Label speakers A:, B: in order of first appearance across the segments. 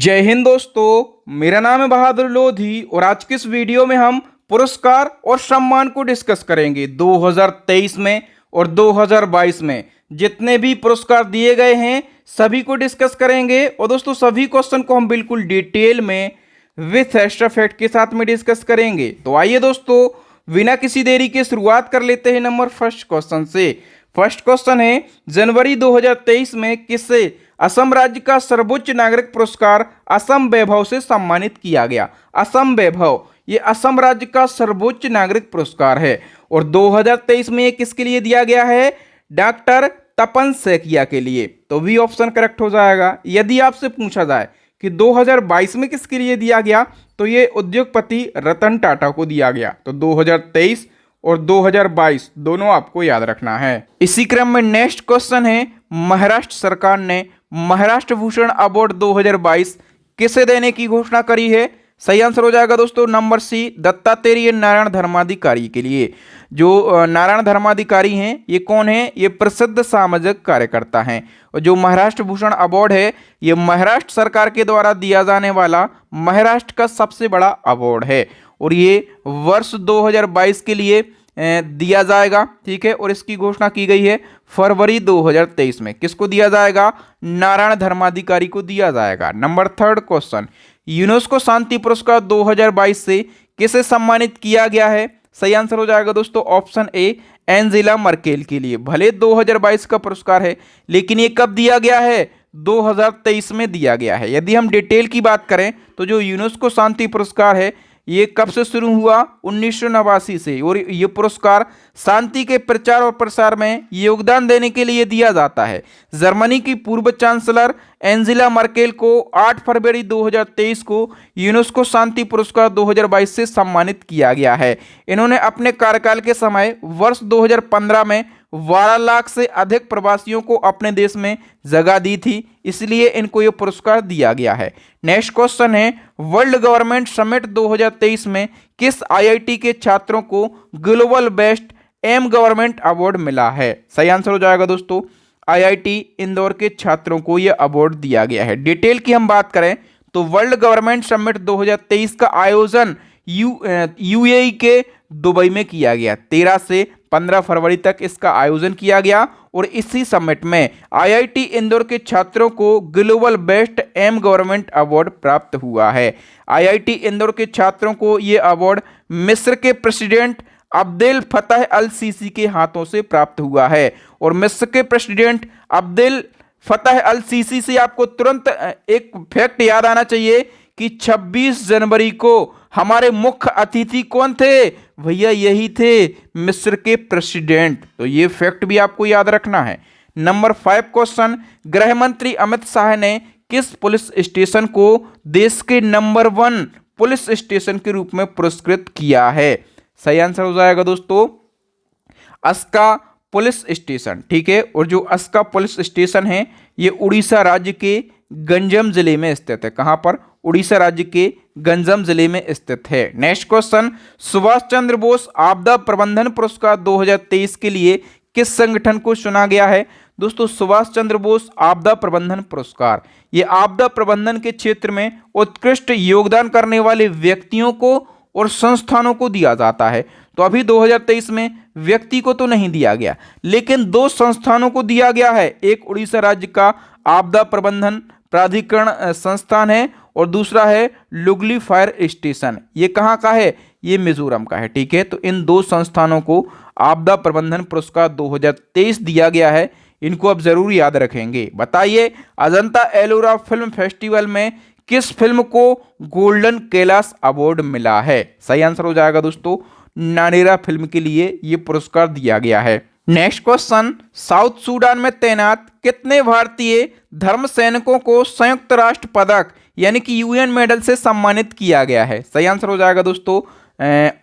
A: जय हिंद दोस्तों, मेरा नाम है बहादुर लोधी और आज की इस वीडियो में हम पुरस्कार और सम्मान को डिस्कस करेंगे। 2023 में और 2022 में जितने भी पुरस्कार दिए गए हैं सभी को डिस्कस करेंगे। और दोस्तों सभी क्वेश्चन को हम बिल्कुल डिटेल में विथ एक्स्ट्रा फैक्ट के साथ में डिस्कस करेंगे। तो आइए दोस्तों बिना किसी देरी के शुरुआत कर लेते हैं नंबर फर्स्ट क्वेश्चन से। फर्स्ट क्वेश्चन है, जनवरी 2023 में किसे असम राज्य का सर्वोच्च नागरिक पुरस्कार असम वैभव से सम्मानित किया गया? असम वैभव ये असम राज्य का सर्वोच्च नागरिक पुरस्कार है और 2023 में ये किसके लिए दिया गया है? डॉक्टर तपन सैकिया के लिए। तो भी ऑप्शन करेक्ट हो जाएगा। यदि आपसे पूछा जाए कि 2022 में किसके लिए दिया गया, तो ये उद्योगपति रतन टाटा को दिया गया। तो 2023 और 2022 दोनों आपको याद रखना है। इसी क्रम में नेक्स्ट क्वेश्चन है, महाराष्ट्र सरकार ने महाराष्ट्र भूषण अवार्ड 2022 किसे देने की घोषणा करी है? सही आंसर हो जाएगा दोस्तों नंबर सी, दत्तात्रेय नारायण धर्माधिकारी के लिए। जो नारायण धर्माधिकारी हैं ये कौन है? ये प्रसिद्ध सामाजिक कार्यकर्ता हैं। और जो महाराष्ट्र भूषण अवार्ड है ये महाराष्ट्र सरकार के द्वारा दिया जाने वाला महाराष्ट्र का सबसे बड़ा अवार्ड है और ये वर्ष 2022 के लिए दिया जाएगा। ठीक है, और इसकी घोषणा की गई है फरवरी 2023 में। किसको दिया जाएगा? नारायण धर्माधिकारी को दिया जाएगा। नंबर थर्ड क्वेश्चन, यूनेस्को शांति पुरस्कार 2022 से किसे सम्मानित किया गया है? सही आंसर हो जाएगा दोस्तों ऑप्शन ए, एंजेला मर्केल के लिए। भले 2022 का पुरस्कार है लेकिन ये कब दिया गया है? 2023 में दिया गया है। यदि हम डिटेल की बात करें तो जो यूनेस्को शांति पुरस्कार है ये कब से शुरू हुआ? 1989 से। और ये पुरस्कार शांति के प्रचार और प्रसार में योगदान देने के लिए दिया जाता है। जर्मनी की पूर्व चांसलर एंजेला मर्केल को 8 फरवरी 2023 को यूनेस्को शांति पुरस्कार 2022 से सम्मानित किया गया है। इन्होंने अपने कार्यकाल के समय वर्ष 2015 में 12 लाख से अधिक प्रवासियों को अपने देश में जगह दी थी, इसलिए इनको ये पुरस्कार दिया गया है। नेक्स्ट क्वेश्चन है, वर्ल्ड गवर्नमेंट समिट 2023 में किस आईआईटी के छात्रों को global best M government award मिला है? सही आंसर हो जाएगा दोस्तों आईआईटी इंदौर के छात्रों को यह अवार्ड दिया गया है। डिटेल की हम बात करें तो वर्ल्ड गवर्नमेंट समिट 2023 का आयोजन यूएई के दुबई में किया गया। 13 से 15 फरवरी तक इसका आयोजन किया गया और इसी समिट में आईआईटी इंदौर के छात्रों को global best M government award प्राप्त हुआ है। आईआईटी इंदौर के छात्रों को ये अवार्ड मिस्र के प्रेसिडेंट अब्देल फतह अल सीसी के हाथों से प्राप्त हुआ है। और मिस्र के प्रेसिडेंट अब्देल फतह अल सीसी से आपको तुरंत एक फैक्ट याद आना चाहिए कि 26 जनवरी को हमारे मुख्य अतिथि कौन थे? भैया यही थे मिस्र के प्रेसिडेंट। तो ये फैक्ट भी आपको याद रखना है। नंबर 5 क्वेश्चन, गृह मंत्री अमित शाह ने किस पुलिस स्टेशन को देश के नंबर 1 पुलिस स्टेशन के रूप में पुरस्कृत किया है? सही आंसर हो जाएगा दोस्तों अस्का पुलिस स्टेशन। ठीक है, और जो अस्का पुलिस स्टेशन है ये उड़ीसा राज्य के गंजम जिले में स्थित है। कहां पर? उड़ीसा राज्य के गंजम जिले में स्थित है। नेक्स्ट क्वेश्चन, सुभाष चंद्र बोस आपदा प्रबंधन पुरस्कार 2023 के लिए किस संगठन को चुना गया है? दोस्तों सुभाष चंद्र बोस आपदा प्रबंधन पुरस्कार ये आपदा प्रबंधन के क्षेत्र में उत्कृष्ट योगदान करने वाले व्यक्तियों को और संस्थानों को दिया जाता है। तो अभी 2023 में व्यक्ति को तो नहीं दिया गया लेकिन 2 संस्थानों को दिया गया है। एक उड़ीसा राज्य का आपदा प्रबंधन प्राधिकरण संस्थान है और दूसरा है लुगली फायर स्टेशन। ये कहाँ का है? ये मिजोरम का है। ठीक है, तो इन 2 संस्थानों को आपदा प्रबंधन पुरस्कार 2023 दिया गया है। इनको आप जरूर याद रखेंगे। बताइए अजंता एलोरा फिल्म फेस्टिवल में किस फिल्म को गोल्डन कैलाश अवार्ड मिला है? सही आंसर हो जाएगा दोस्तों नानेरा फिल्म के लिए ये पुरस्कार दिया गया है। नेक्स्ट क्वेश्चन, साउथ सूडान में तैनात कितने भारतीय धर्म सैनिकों को संयुक्त राष्ट्र पदक यानी कि यूएन मेडल से सम्मानित किया गया है? सही आंसर हो जाएगा दोस्तों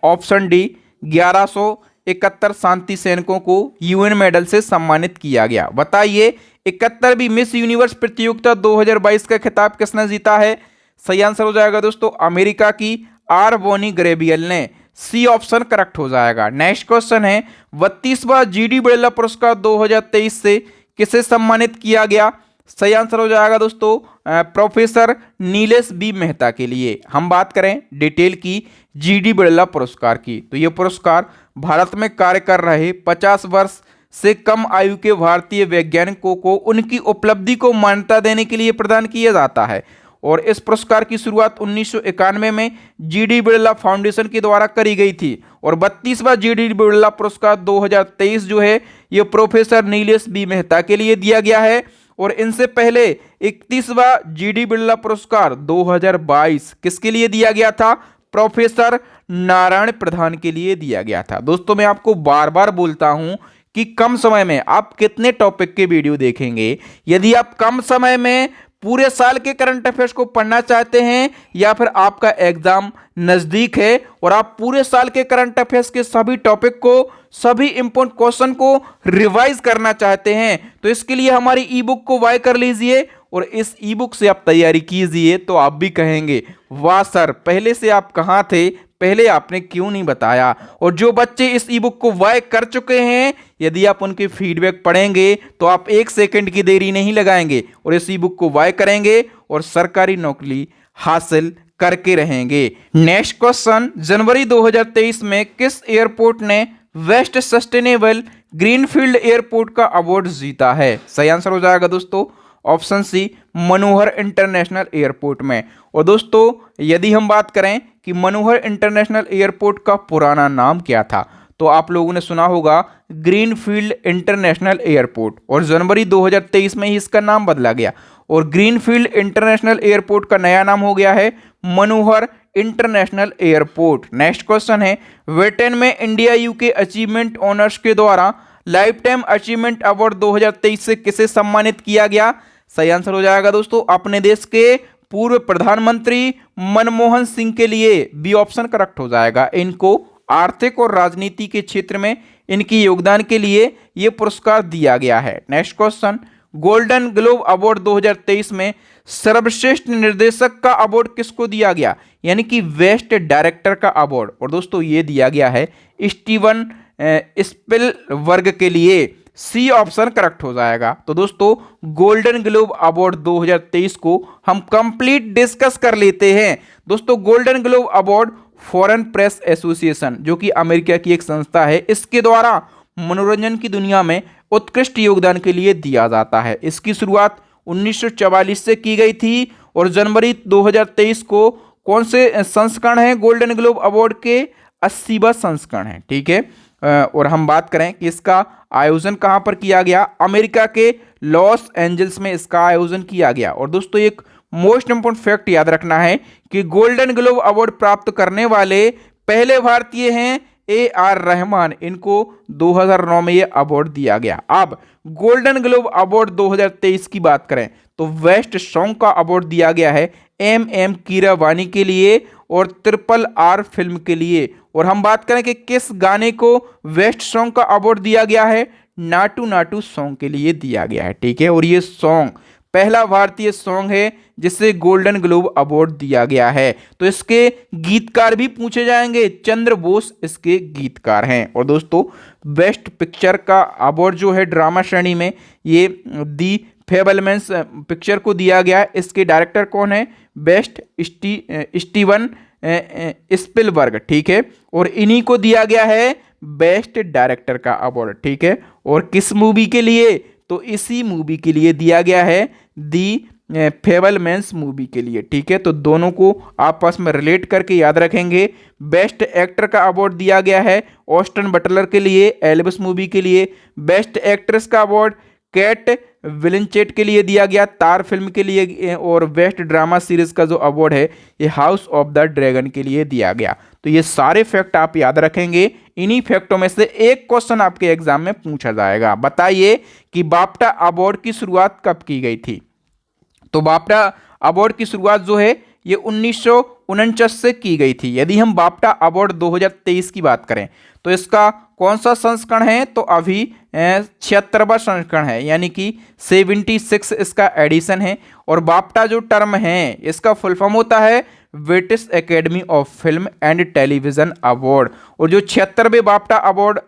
A: ऑप्शन डी, 1171 शांति सैनिकों को यूएन मेडल से सम्मानित किया गया। बताइए 71वीं मिस यूनिवर्स प्रतियोगिता 2022 का खिताब किसने जीता है? सही आंसर हो जाएगा दोस्तों अमेरिका की आर बोनी ग्रेबियल ने। सी ऑप्शन करेक्ट हो जाएगा। नेक्स्ट क्वेश्चन है, 32वां जीडी बिड़ला पुरस्कार 2023 से किसे सम्मानित किया गया? सही आंसर हो जाएगा दोस्तों प्रोफेसर नीलेश बी मेहता के लिए। हम बात करें डिटेल की जीडी बिरला पुरस्कार की, तो ये पुरस्कार भारत में कार्य कर रहे 50 वर्ष से कम आयु के भारतीय वैज्ञानिकों को उनकी उपलब्धि को मान्यता देने के लिए प्रदान किया जाता है। और इस पुरस्कार की शुरुआत 1991 में जीडी बिरला फाउंडेशन के द्वारा करी गई थी और 32वां जीडी बिरला पुरस्कार 2023 जो है ये प्रोफेसर नीलेश बी मेहता के लिए दिया गया है। और इनसे पहले 31वां जीडी बिरला पुरस्कार 2022 किसके लिए दिया गया था? प्रोफेसर नारायण प्रधान के लिए दिया गया था। दोस्तों मैं आपको बार बार बोलता हूं कि कम समय में आप कितने टॉपिक के वीडियो देखेंगे। यदि आप कम समय में पूरे साल के करंट अफेयर्स को पढ़ना चाहते हैं या फिर आपका एग्जाम नजदीक है और आप पूरे साल के करंट अफेयर्स के सभी टॉपिक को, सभी इंपॉर्टेंट क्वेश्चन को रिवाइज करना चाहते हैं, तो इसके लिए हमारी ई बुक को बाय कर लीजिए और इस ई बुक से आप तैयारी कीजिए। तो आप भी कहेंगे वाह सर, पहले से आप कहाँ थे, पहले आपने क्यों नहीं बताया। और जो बच्चे इस ई बुक को बाय कर चुके हैं, यदि आप उनके फीडबैक पढ़ेंगे तो आप 1 सेकंड की देरी नहीं लगाएंगे और इस ई बुक को बाय करेंगे और सरकारी नौकरी हासिल करके रहेंगे। नेक्स्ट क्वेश्चन, जनवरी 2023 में किस एयरपोर्ट ने वेस्ट सस्टेनेबल ग्रीनफील्ड एयरपोर्ट का अवार्ड जीता है? सही आंसर हो जाएगा दोस्तों ऑप्शन सी, मनोहर इंटरनेशनल एयरपोर्ट में। और दोस्तों यदि हम बात करें कि मनोहर इंटरनेशनल एयरपोर्ट का पुराना नाम क्या था, तो आप लोगों ने सुना होगा ग्रीनफील्ड इंटरनेशनल एयरपोर्ट, और जनवरी 2023 में ही इसका नाम बदला गया और ग्रीनफील्ड इंटरनेशनल एयरपोर्ट का नया नाम हो गया है मनोहर इंटरनेशनल एयरपोर्ट। नेक्स्ट क्वेश्चन है, ब्रिटेन में इंडिया यूके अचीवमेंट ऑनर्स के द्वारा लाइफ टाइम अचीवमेंट अवार्ड 2023 से किसे सम्मानित किया गया? सही आंसर हो जाएगा दोस्तों अपने देश के पूर्व प्रधानमंत्री मनमोहन सिंह के लिए बी ऑप्शन करेक्ट हो जाएगा। इनको आर्थिक और राजनीति के क्षेत्र में इनकी योगदान के लिए यह पुरस्कार दिया गया है। Next question, golden globe award 2023 में सर्वश्रेष्ठ निर्देशक का अवार्ड किसको दिया गया, यानी कि बेस्ट डायरेक्टर का अवार्ड? और दोस्तों ये दिया गया है स्टीवन स्पिलबर्ग के लिए। सी ऑप्शन करेक्ट हो जाएगा। तो दोस्तों गोल्डन ग्लोब अवार्ड 2023 को हम कंप्लीट डिस्कस कर लेते हैं। दोस्तों golden globe award foreign press association, जो कि अमेरिका की एक संस्था है, इसके द्वारा मनोरंजन की दुनिया में उत्कृष्ट योगदान के लिए दिया जाता है। इसकी शुरुआत 1944 से की गई थी और जनवरी 2023 को कौन से संस्करण हैं गोल्डन ग्लोब अवार्ड के? 80वां संस्करण है। ठीक है, और हम बात करें कि इसका आयोजन कहां पर किया गया, अमेरिका के लॉस एंजल्स में इसका आयोजन किया गया। और दोस्तों एक मोस्ट इंपोर्टेंट फैक्ट याद रखना है कि गोल्डन ग्लोब अवार्ड प्राप्त करने वाले पहले भारतीय हैं AR रहमान, इनको 2009 में यह अवार्ड दिया गया। अब गोल्डन ग्लोब अवार्ड 2023 की बात करें तो बेस्ट सॉन्ग का अवार्ड दिया गया है MM कीरावानी के लिए और RRR फिल्म के लिए। और हम बात करें कि किस गाने को बेस्ट सॉन्ग का अवार्ड दिया गया है, नाटू नाटू सॉन्ग के लिए दिया गया है। ठीक है, और ये सॉन्ग पहला भारतीय सॉन्ग है जिसे गोल्डन ग्लोब अवार्ड दिया गया है। तो इसके गीतकार भी पूछे जाएंगे, चंद्र बोस इसके गीतकार हैं। और दोस्तों बेस्ट पिक्चर का अवार्ड जो है ड्रामा श्रेणी में ये दी फेबलमैन्स पिक्चर को दिया गया है। इसके डायरेक्टर कौन है? Best Steven Spielberg. ठीक है, और इन्हीं को दिया गया है बेस्ट डायरेक्टर का अवार्ड। ठीक है, और किस मूवी के लिए? तो इसी मूवी के लिए दिया गया है, दी फेबलमैन्स मूवी के लिए। ठीक है, तो दोनों को आपस में रिलेट करके याद रखेंगे। बेस्ट एक्टर का अवार्ड दिया गया है ऑस्टन बटलर के लिए एल्विस मूवी के लिए। बेस्ट एक्ट्रेस का अवार्ड कैट विलिंचेट के लिए दिया गया तार फिल्म के लिए। और बेस्ट ड्रामा सीरीज का जो अवार्ड है ये हाउस ऑफ द ड्रैगन के लिए दिया गया। तो ये सारे फैक्ट आप याद रखेंगे। इन्हीं फैक्टों में से एक क्वेश्चन आपके एग्जाम में पूछा जाएगा। बताइए कि बाफ्टा अवार्ड की शुरुआत कब की गई थी? तो बाफ्टा अवार्ड की शुरुआत जो है ये 1949 से की गई थी। यदि हम बाफ्टा अवार्ड 2023 की बात करें तो इसका कौन सा संस्करण है? तो अभी 76वां संस्करण है, यानी कि 76 इसका एडिशन है। और बाफ्टा जो टर्म है इसका फुल फॉर्म होता है British academy of film and television award. और जो 76वें बाफ्टा अवार्ड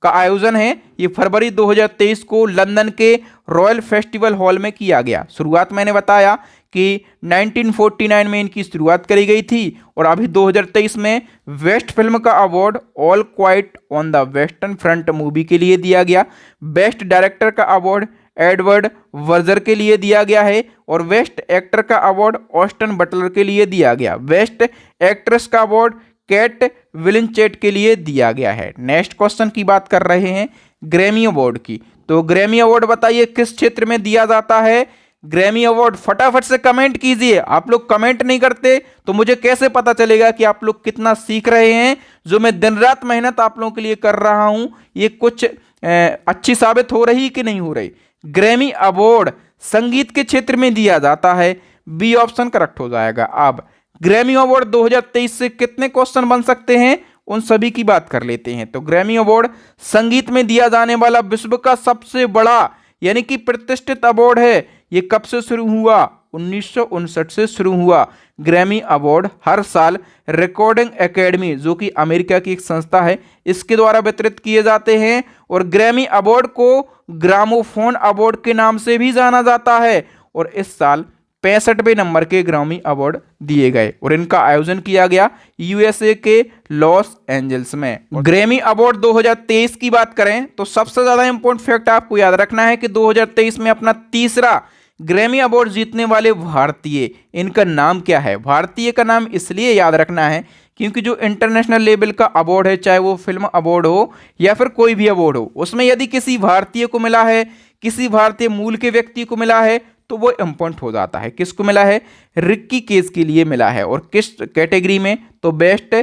A: का आयोजन है ये फरवरी 2023 को लंदन के रॉयल फेस्टिवल हॉल में किया गया। शुरुआत मैंने बताया कि 1949 में इनकी शुरुआत करी गई थी और अभी 2023 में बेस्ट फिल्म का award all quite on the western front movie के लिए दिया गया। बेस्ट डायरेक्टर का अवार्ड एडवर्ड वर्जर के लिए दिया गया है और बेस्ट एक्टर का अवार्ड ऑस्टन बटलर के लिए दिया गया। बेस्ट एक्ट्रेस का अवार्ड कैट विलिंचेट के लिए दिया गया है। नेक्स्ट क्वेश्चन की बात कर रहे हैं ग्रैमी अवार्ड की। तो ग्रैमी अवार्ड बताइए किस क्षेत्र में दिया जाता है ग्रैमी अवार्ड? फटाफट से कमेंट कीजिए। आप लोग कमेंट नहीं करते तो मुझे कैसे पता चलेगा कि आप लोग कितना सीख रहे हैं। जो मैं दिन रात मेहनत आप लोगों के लिए कर रहा हूं ये कुछ अच्छी साबित हो रही कि नहीं हो रही। ग्रैमी अवार्ड संगीत के क्षेत्र में दिया जाता है। बी ऑप्शन करेक्ट हो जाएगा। अब ग्रैमी अवार्ड 2023 से कितने क्वेश्चन बन सकते हैं उन सभी की बात कर लेते हैं। तो ग्रैमी अवार्ड संगीत में दिया जाने वाला विश्व का सबसे बड़ा यानी कि प्रतिष्ठित अवार्ड है। ये कब से शुरू हुआ? 1959 से शुरू हुआ। ग्रैमी अवार्ड हर साल रिकॉर्डिंग एकेडमी जो कि अमेरिका की एक संस्था है इसके द्वारा वितरित किए जाते हैं और ग्रैमी अवार्ड को ग्रामोफोन अवार्ड के नाम से भी जाना जाता है और इस साल 65वें नंबर के ग्रैमी अवार्ड दिए गए और इनका आयोजन किया गया यूएसए के लॉस एंजल्स में। ग्रैमी अवार्ड 2023 की बात करें तो सबसे ज्यादा इंपॉर्टेंट फैक्ट आपको याद रखना है कि 2023 में अपना तीसरा ग्रैमी अवार्ड जीतने वाले भारतीय, इनका नाम क्या है? भारतीय का नाम इसलिए याद रखना है क्योंकि जो इंटरनेशनल लेवल का अवार्ड है चाहे वो फिल्म अवार्ड हो या फिर कोई भी अवार्ड हो उसमें यदि किसी भारतीय को मिला है, किसी भारतीय मूल के व्यक्ति को मिला है तो वो इम्पोर्टेंट हो जाता है। किसको मिला है? रिक्की केस के लिए मिला है। और किस कैटेगरी में? तो बेस्ट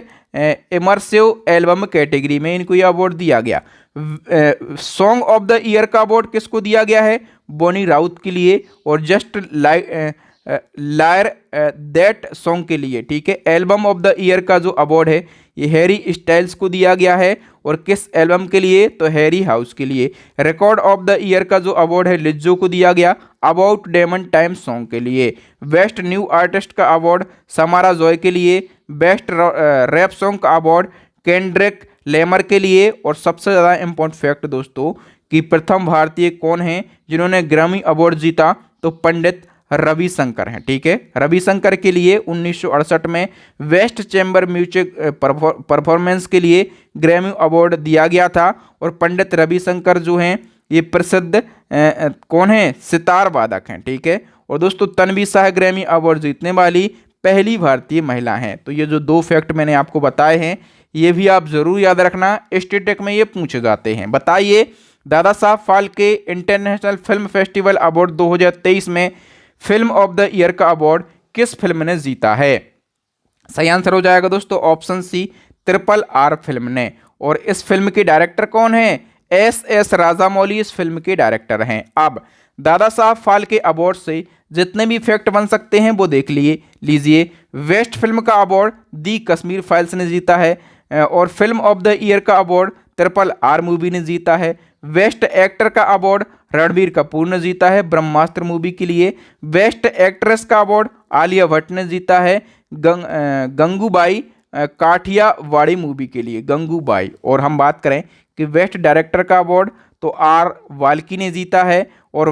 A: इमर्सिव एल्बम कैटेगरी में इनको ये अवार्ड दिया गया। सॉन्ग ऑफ द ईयर का अवार्ड किसको दिया गया है? बॉनी राउत के लिए और जस्ट लायर दैट सॉन्ग के लिए। ठीक है। एल्बम ऑफ द ईयर का जो अवार्ड है ये हैरी स्टाइल्स को दिया गया है और किस एल्बम के लिए? तो हैरी हाउस के लिए। रिकॉर्ड ऑफ द ईयर का जो अवार्ड है लिज्जो को दिया गया अबाउट डेमन टाइम सॉन्ग के लिए। बेस्ट न्यू आर्टिस्ट का अवार्ड समारा जॉय के लिए। बेस्ट रैप सॉन्ग का अवार्ड केंड्रिक लेमर के लिए। और सबसे ज़्यादा इंपॉर्टेंट फैक्ट दोस्तों कि प्रथम भारतीय कौन है जिन्होंने ग्रैमी अवार्ड जीता? तो पंडित रविशंकर हैं। ठीक है। रविशंकर के लिए 1968 में वेस्ट चैम्बर म्यूजिक परफॉर्मेंस के लिए ग्रैमी अवार्ड दिया गया था और पंडित रविशंकर जो हैं ये प्रसिद्ध कौन है? सितार वादक हैं। ठीक है। और दोस्तों तन्वी शाह ग्रैमी अवार्ड जीतने वाली पहली भारतीय महिला हैं। तो ये जो दो फैक्ट मैंने आपको बताए हैं ये भी आप जरूर याद रखना, स्टेटेक में ये पूछे जाते हैं। बताइए Dada Saheb Phalke international film festival award 2023 में फिल्म ऑफ द ईयर का अवार्ड किस फिल्म ने जीता है? सही आंसर हो जाएगा दोस्तों ऑप्शन सी RRR फिल्म ने। और इस फिल्म के डायरेक्टर कौन है? S राजामौली इस फिल्म के डायरेक्टर हैं। अब दादा साहब फाल्के अवार्ड से जितने भी फैक्ट बन सकते हैं वो देख लीजिए। बेस्ट फिल्म का अवार्ड दी कश्मीर फाइल्स ने जीता है और फिल्म ऑफ द ईयर का अवार्ड RRR मूवी ने जीता है। बेस्ट एक्टर का अवार्ड रणबीर कपूर ने जीता है ब्रह्मास्त्र मूवी के लिए। बेस्ट एक्ट्रेस का अवार्ड आलिया भट्ट ने जीता है गंगूबाई काठियावाड़ी मूवी के लिए, गंगूबाई। और हम बात करें कि बेस्ट डायरेक्टर का अवार्ड तो R वाल्की ने जीता है और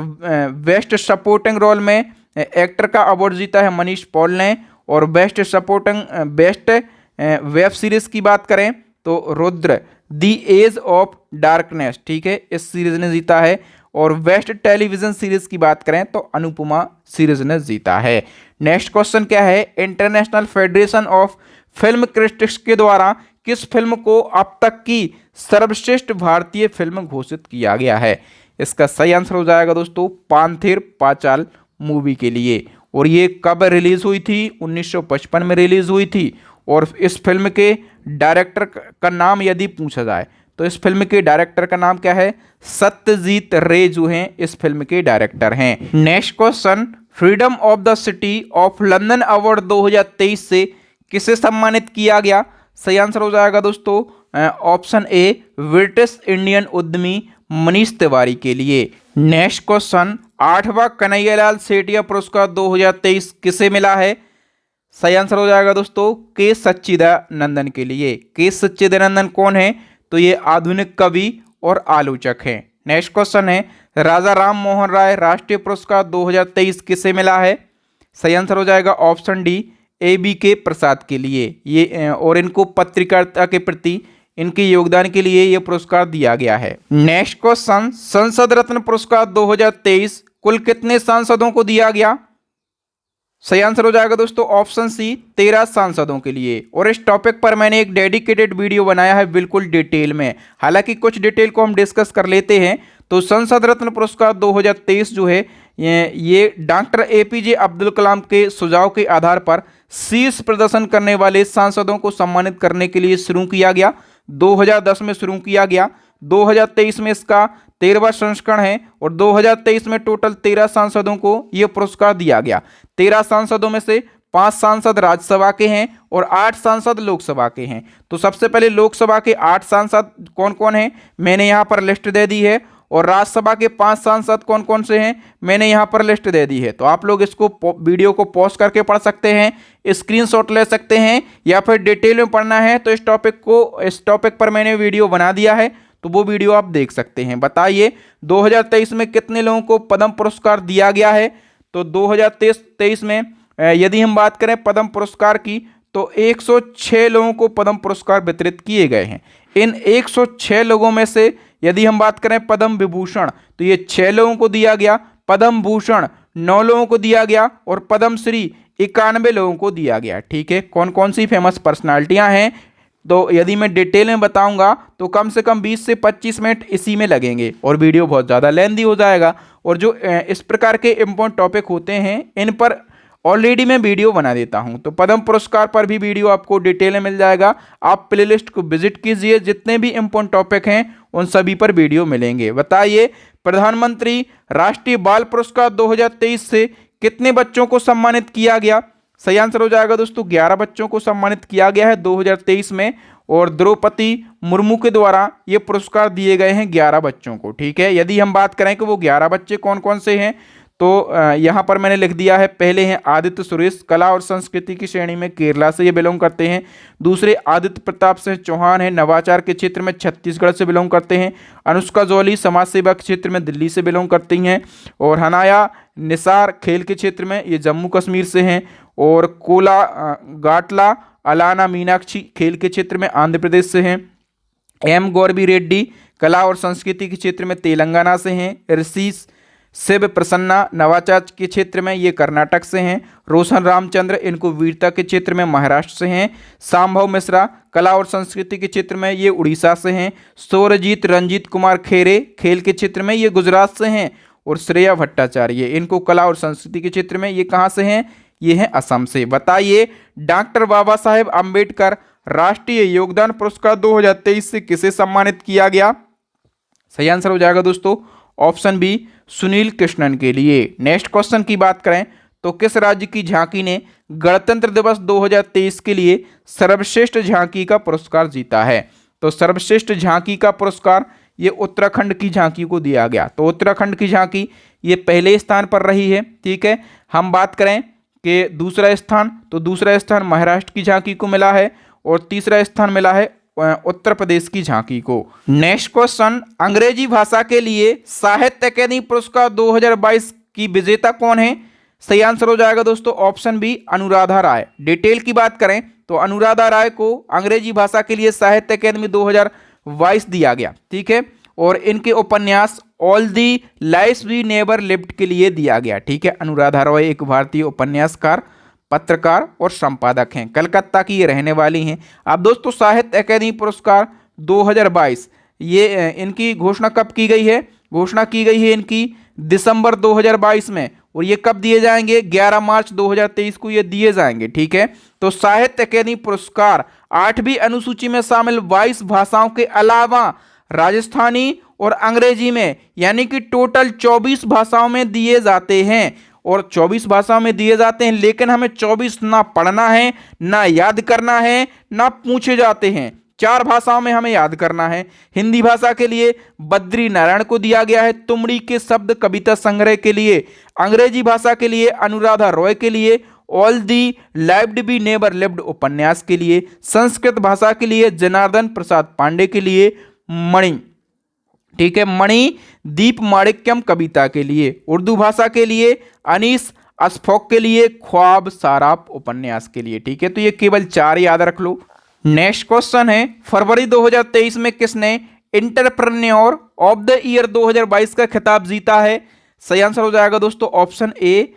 A: बेस्ट सपोर्टिंग रोल में एक्टर का अवार्ड जीता है मनीष पॉल ने। और best supporting best web series की बात करें तो रुद्र दी एज ऑफ डार्कनेस, ठीक है, इस सीरीज ने जीता है। और बेस्ट टेलीविजन सीरीज की बात करें तो अनुपमा सीरीज ने जीता है। नेक्स्ट क्वेश्चन क्या है? International federation of film critics के द्वारा किस फिल्म को अब तक की सर्वश्रेष्ठ भारतीय फिल्म घोषित किया गया है? इसका सही आंसर हो जाएगा दोस्तों पांथेर पाचाल मूवी के लिए। और ये कब रिलीज हुई थी? 1955 में रिलीज हुई थी। और इस फिल्म के डायरेक्टर का नाम यदि पूछा जाए तो इस फिल्म के डायरेक्टर का नाम क्या है? सत्यजीत रे जो हैं इस फिल्म के डायरेक्टर हैं। Next question, freedom of the city of London award 2023 से किसे सम्मानित किया गया? सही आंसर हो जाएगा दोस्तों ऑप्शन ए ब्रिटिश इंडियन उद्यमी मनीष तिवारी के लिए। नेक्स्ट क्वेश्चन, 8वां कन्हैयालाल सेठिया पुरस्कार 2023 किसे मिला है? सही आंसर हो जाएगा दोस्तों के सच्चिदानंदन के लिए। के सच्चिदानंदन कौन है? तो ये आधुनिक कवि और आलोचक हैं। नेक्स्ट क्वेश्चन है, राजा राम मोहन राय राष्ट्रीय पुरस्कार 2023 किसे मिला है? सही आंसर हो जाएगा ऑप्शन डी, AB के प्रसाद के लिए। ये और इनको पत्रकारिता के प्रति इनके योगदान के लिए ये पुरस्कार दिया गया है। नेक्स्ट क्वेश्चन, संसद रत्न पुरस्कार 2023 कुल कितने सांसदों को दिया गया? सही आंसर हो जाएगा दोस्तों ऑप्शन सी, 13 सांसदों के लिए। और इस टॉपिक पर मैंने एक डेडिकेटेड वीडियो बनाया है बिल्कुल डिटेल में। हालांकि कुछ डिटेल को हम डिस्कस कर लेते हैं। तो संसद रत्न पुरस्कार 2023 जो है ये डॉक्टर APJ अब्दुल कलाम के सुझाव के आधार पर शीर्ष प्रदर्शन करने वाले सांसदों को सम्मानित करने के लिए शुरू किया गया। 2010 में शुरू किया गया। 2023 में इसका 13वां संस्करण है और 2023 में टोटल 13 सांसदों को यह पुरस्कार दिया गया। 13 सांसदों में से 5 सांसद राज्यसभा के हैं और 8 सांसद लोकसभा के हैं। तो सबसे पहले लोकसभा के 8 सांसद कौन कौन हैं मैंने यहाँ पर लिस्ट दे दी है, और राज्यसभा के 5 सांसद कौन कौन से हैं मैंने यहाँ पर लिस्ट दे दी है। तो आप लोग इसको वीडियो को पॉज करके पढ़ सकते हैं, स्क्रीनशॉट ले सकते हैं, या फिर डिटेल में पढ़ना है तो इस टॉपिक पर मैंने वीडियो बना दिया है, तो वो वीडियो आप देख सकते हैं। बताइए 2023 में कितने लोगों को पद्म पुरस्कार दिया गया है? तो 2023 में यदि हम बात करें पद्म पुरस्कार की तो 106 लोगों को पद्म पुरस्कार वितरित किए गए हैं। इन 106 लोगों में से यदि हम बात करें पद्म विभूषण तो ये 6 लोगों को दिया गया, पद्म भूषण 9 लोगों को दिया गया और पद्म श्री 91 लोगों को दिया गया। ठीक है, कौन कौन सी फेमस पर्सनालिटियां हैं तो यदि मैं डिटेल में बताऊंगा तो कम से कम 20 से 25 मिनट इसी में लगेंगे और वीडियो बहुत ज़्यादा लेंथी हो जाएगा। और जो इस प्रकार के इम्पोर्टेंट टॉपिक होते हैं इन पर ऑलरेडी मैं वीडियो बना देता हूं। तो पद्म पुरस्कार पर भी वीडियो आपको डिटेल में मिल जाएगा। आप प्लेलिस्ट को विजिट कीजिए, जितने भी इम्पोर्टेंट टॉपिक हैं उन सभी पर वीडियो मिलेंगे। बताइए प्रधानमंत्री राष्ट्रीय बाल पुरस्कार 2023 से कितने बच्चों को सम्मानित किया गया? सही आंसर हो जाएगा दोस्तों 11 बच्चों को सम्मानित किया गया है 2023 में, और द्रौपदी मुर्मू के द्वारा ये पुरस्कार दिए गए हैं 11 बच्चों को। ठीक है, यदि हम बात करें कि वो 11 बच्चे कौन कौन से हैं तो यहाँ पर मैंने लिख दिया है। पहले हैं आदित्य सुरेश, कला और संस्कृति की श्रेणी में केरला से ये बिलोंग करते हैं। दूसरे आदित्य प्रताप सिंह चौहान है, नवाचार के क्षेत्र में छत्तीसगढ़ से बिलोंग करते हैं। अनुष्का जौली समाज सेवा के क्षेत्र में दिल्ली से बिलोंग करती हैं। और हनाया निसार खेल के क्षेत्र में ये जम्मू कश्मीर से हैं। और कोला गाटला अलाना मीनाक्षी खेल के क्षेत्र में आंध्र प्रदेश से हैं। M गौरवी रेड्डी कला और संस्कृति के क्षेत्र में तेलंगाना से हैं। ऋषि शिव प्रसन्ना नवाचार के क्षेत्र में ये कर्नाटक से हैं। रोशन रामचंद्र इनको वीरता के क्षेत्र में महाराष्ट्र से हैं। सांभव मिश्रा कला और संस्कृति के क्षेत्र में ये उड़ीसा से हैं। सौरजीत रंजीत कुमार खेरे खेल के क्षेत्र में ये गुजरात से हैं। और श्रेया भट्टाचार्य इनको कला और संस्कृति के क्षेत्र में ये कहाँ से हैं? ये हैं असम से। बताइए डॉक्टर बाबा साहेब आम्बेडकर राष्ट्रीय योगदान पुरस्कार 2023 से किसे सम्मानित किया गया? सही आंसर हो जाएगा दोस्तों ऑप्शन बी, सुनील कृष्णन के लिए। नेक्स्ट क्वेश्चन की बात करें तो किस राज्य की झांकी ने गणतंत्र दिवस 2023 के लिए सर्वश्रेष्ठ झांकी का पुरस्कार जीता है? तो सर्वश्रेष्ठ झांकी का पुरस्कार ये उत्तराखंड की झांकी को दिया गया। तो उत्तराखंड की झांकी ये पहले स्थान पर रही है। ठीक है, हम बात करें कि दूसरा स्थान तो दूसरा स्थान महाराष्ट्र की झांकी को मिला है और तीसरा स्थान मिला है उत्तर प्रदेश की झांकी को। नेक्स्ट क्वेश्चन, अंग्रेजी भाषा के लिए साहित्य अकादमी पुरस्कार 2022 की विजेता कौन है? सही आंसर हो जाएगा दोस्तों ऑप्शन बी, अनुराधा राय। डिटेल की बात करें तो अनुराधा राय को अंग्रेजी भाषा के लिए साहित्य अकादमी 2022 दिया गया। ठीक है, और इनके उपन्यास all the lives we never lived के लिए दिया गया। ठीक है, अनुराधा रॉय एक भारतीय उपन्यासकार, पत्रकार और संपादक हैं। कलकत्ता की ये रहने वाली हैं। अब दोस्तों साहित्य अकादमी पुरस्कार 2022 ये इनकी घोषणा कब की गई है? घोषणा की गई है इनकी दिसंबर 2022 में, और ये कब दिए जाएंगे? 11 मार्च 2023 को ये दिए जाएंगे। ठीक है, तो साहित्य अकादमी पुरस्कार 8वीं अनुसूची में शामिल 22 भाषाओं के अलावा राजस्थानी और अंग्रेजी में यानी कि टोटल 24 भाषाओं में दिए जाते हैं। और 24 भाषाओं में दिए जाते हैं, लेकिन हमें 24 ना पढ़ना है, ना याद करना है, ना पूछे जाते हैं। 4 भाषाओं में हमें याद करना है। हिंदी भाषा के लिए बद्री नारायण को दिया गया है तुमड़ी के शब्द कविता संग्रह के लिए। अंग्रेजी भाषा के लिए अनुराधा रॉय के लिए all the lived be never lived उपन्यास के लिए। संस्कृत भाषा के लिए जनार्दन प्रसाद पांडे के लिए मणि ठीक है। मणिदीप माणिक्यम कविता के लिए, उर्दू भाषा के लिए अनीस अशफाक के लिए ख्वाब साराप उपन्यास के लिए। ठीक है, तो ये केवल 4 याद रख लो। नेक्स्ट क्वेश्चन है, फरवरी 2023 में किसने एंटरप्रेन्योर ऑफ द ईयर 2022 का खिताब जीता है? सही आंसर हो जाएगा दोस्तों ऑप्शन ए,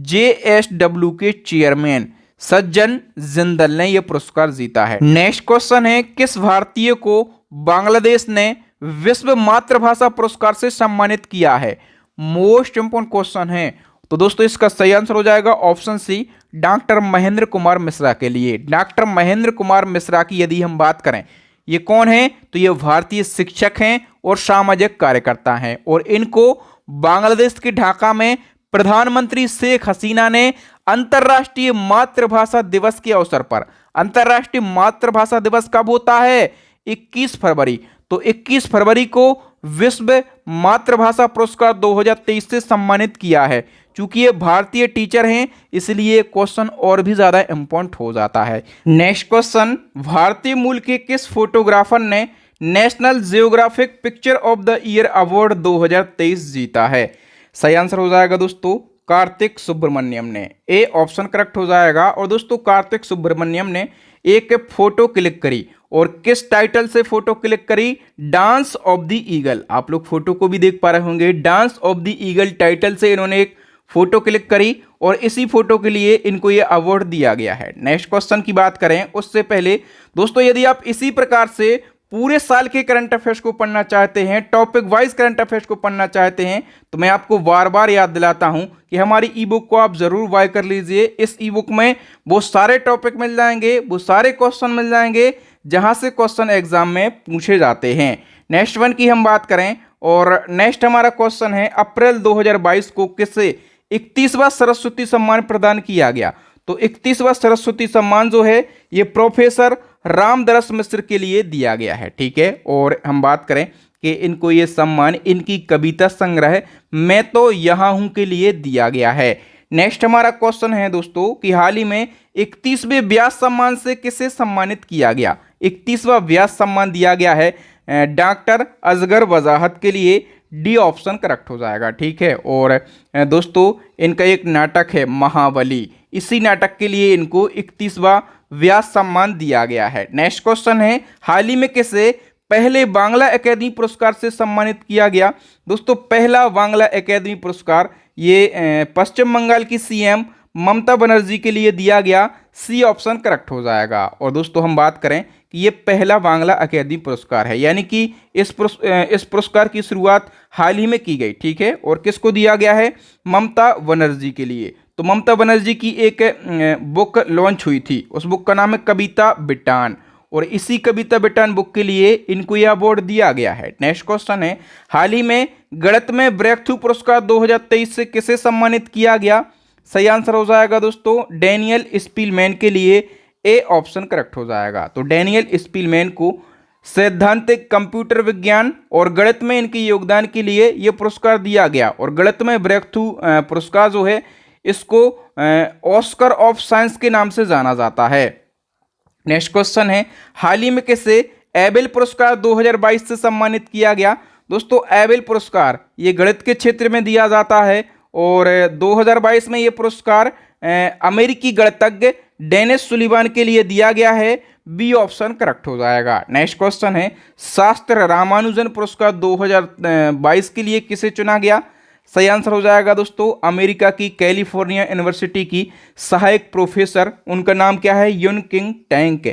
A: JSW के चेयरमैन सज्जन जिंदल ने यह पुरस्कार जीता है। नेक्स्ट क्वेश्चन है, किस भारतीय को बांग्लादेश ने विश्व मातृभाषा पुरस्कार से सम्मानित किया है? मोस्ट इंपोर्टेंट क्वेश्चन है। तो दोस्तों इसका सही आंसर हो जाएगा option C, doctor Mahendra Kumar Mishra के लिए। डॉक्टर महेंद्र कुमार मिश्रा की यदि हम बात करें, ये कौन है? तो ये भारतीय शिक्षक हैं और सामाजिक कार्यकर्ता हैं, और इनको बांग्लादेश के ढाका में प्रधानमंत्री शेख हसीना ने अंतर्राष्ट्रीय मातृभाषा दिवस के अवसर पर, अंतर्राष्ट्रीय मातृभाषा दिवस कब होता है? 21 फरवरी। तो 21 फरवरी को विश्व मातृभाषा पुरस्कार 2023 से सम्मानित किया है। चूंकि ये भारतीय टीचर हैं इसलिए क्वेश्चन और भी ज्यादा इंपॉर्टेंट हो जाता है। नेक्स्ट क्वेश्चन, भारतीय मूल के किस फोटोग्राफर ने national geographic picture of the year award 2023 जीता है? सही आंसर हो जाएगा दोस्तों कार्तिक सुब्रमण्यम ने। ए ऑप्शन करेक्ट हो जाएगा। और दोस्तों कार्तिक सुब्रमण्यम ने एक फोटो क्लिक करी, और किस टाइटल से फोटो क्लिक करी? Dance of the eagle. आप लोग फोटो को भी देख पा रहे होंगे, dance of the eagle title से इन्होंने एक फोटो क्लिक करी, और इसी फोटो के लिए इनको ये अवार्ड दिया गया है। नेक्स्ट क्वेश्चन की बात करें उससे पहले दोस्तों, यदि आप इसी प्रकार से पूरे साल के करंट अफेयर्स को पढ़ना चाहते हैं, टॉपिक वाइज करंट अफेयर्स को पढ़ना चाहते हैं, तो मैं आपको बार बार याद दिलाता हूं कि हमारी ई बुक को आप जरूर बाय कर लीजिए। इस ई बुक में वो सारे टॉपिक मिल जाएंगे, वो सारे क्वेश्चन मिल जाएंगे जहां से क्वेश्चन एग्जाम में पूछे जाते हैं। नेक्स्ट वन की हम बात करें, और नेक्स्ट हमारा क्वेश्चन है, अप्रैल 2022 को किसे 31वां सरस्वती सम्मान प्रदान किया गया? तो 31वां सरस्वती सम्मान जो है ये प्रोफेसर रामदरस मिश्र के लिए दिया गया है। ठीक है, और हम बात करें कि इनको ये सम्मान इनकी कविता संग्रह मैं तो यहाँ हूं के लिए दिया गया है। नेक्स्ट हमारा क्वेश्चन है दोस्तों कि हाल ही में 31वें व्यास सम्मान से किसे सम्मानित किया गया? 31वां व्यास सम्मान दिया गया है डॉक्टर असगर वजाहत के लिए। डी ऑप्शन करेक्ट हो जाएगा। ठीक है, और दोस्तों इनका एक नाटक है महाबली, इसी नाटक के लिए इनको 31वां व्यास सम्मान दिया गया है। नेक्स्ट क्वेश्चन है, हाल ही में किसे पहले बांग्ला एकेडमी पुरस्कार से सम्मानित किया गया? दोस्तों पहला बांग्ला एकेडमी पुरस्कार ये पश्चिम बंगाल की सीएम ममता बनर्जी के लिए दिया गया। सी ऑप्शन करेक्ट हो जाएगा। और दोस्तों हम बात करें कि ये पहला बांग्ला अकेडमी पुरस्कार है, यानी कि इस पुरस्कार की शुरुआत हाल ही में की गई। ठीक है, और किसको दिया गया है? ममता बनर्जी के लिए। तो ममता बनर्जी की एक बुक लॉन्च हुई थी, उस बुक का नाम है कविता बिटान, और इसी कविता बिटान बुक के लिए इनको यह अवार्ड दिया गया है। नेक्स्ट क्वेश्चन है, हाल ही में गणित में ब्रेक थ्रू पुरस्कार 2023 से किसे सम्मानित किया गया? सही आंसर हो जाएगा दोस्तों डैनियल स्पीलमैन के लिए। ए ऑप्शन करेक्ट हो जाएगा। तो डैनियल स्पीलमैन को सैद्धांतिक कंप्यूटर विज्ञान और गणित में इनके योगदान के लिए यह पुरस्कार दिया गया, और गणित में ब्रेक थ्रू पुरस्कार जो है इसको ऑस्कर ऑफ साइंस के नाम से जाना जाता है। नेक्स्ट क्वेश्चन है, हाल ही में किसे एबेल पुरस्कार 2022 से सम्मानित किया गया? दोस्तों एबेल पुरस्कार ये गणित के क्षेत्र में दिया जाता है, और 2022 में ये पुरस्कार अमेरिकी गणितज्ञ डेनिस सुलिवान के लिए दिया गया है। बी ऑप्शन करेक्ट हो जाएगा। नेक्स्ट क्वेश्चन है, शास्त्र रामानुजन पुरस्कार 2022 के लिए किसे चुना गया? सही आंसर हो जाएगा दोस्तों अमेरिका की कैलिफोर्निया यूनिवर्सिटी की सहायक प्रोफेसर, उनका नाम क्या है? Yun King Tank.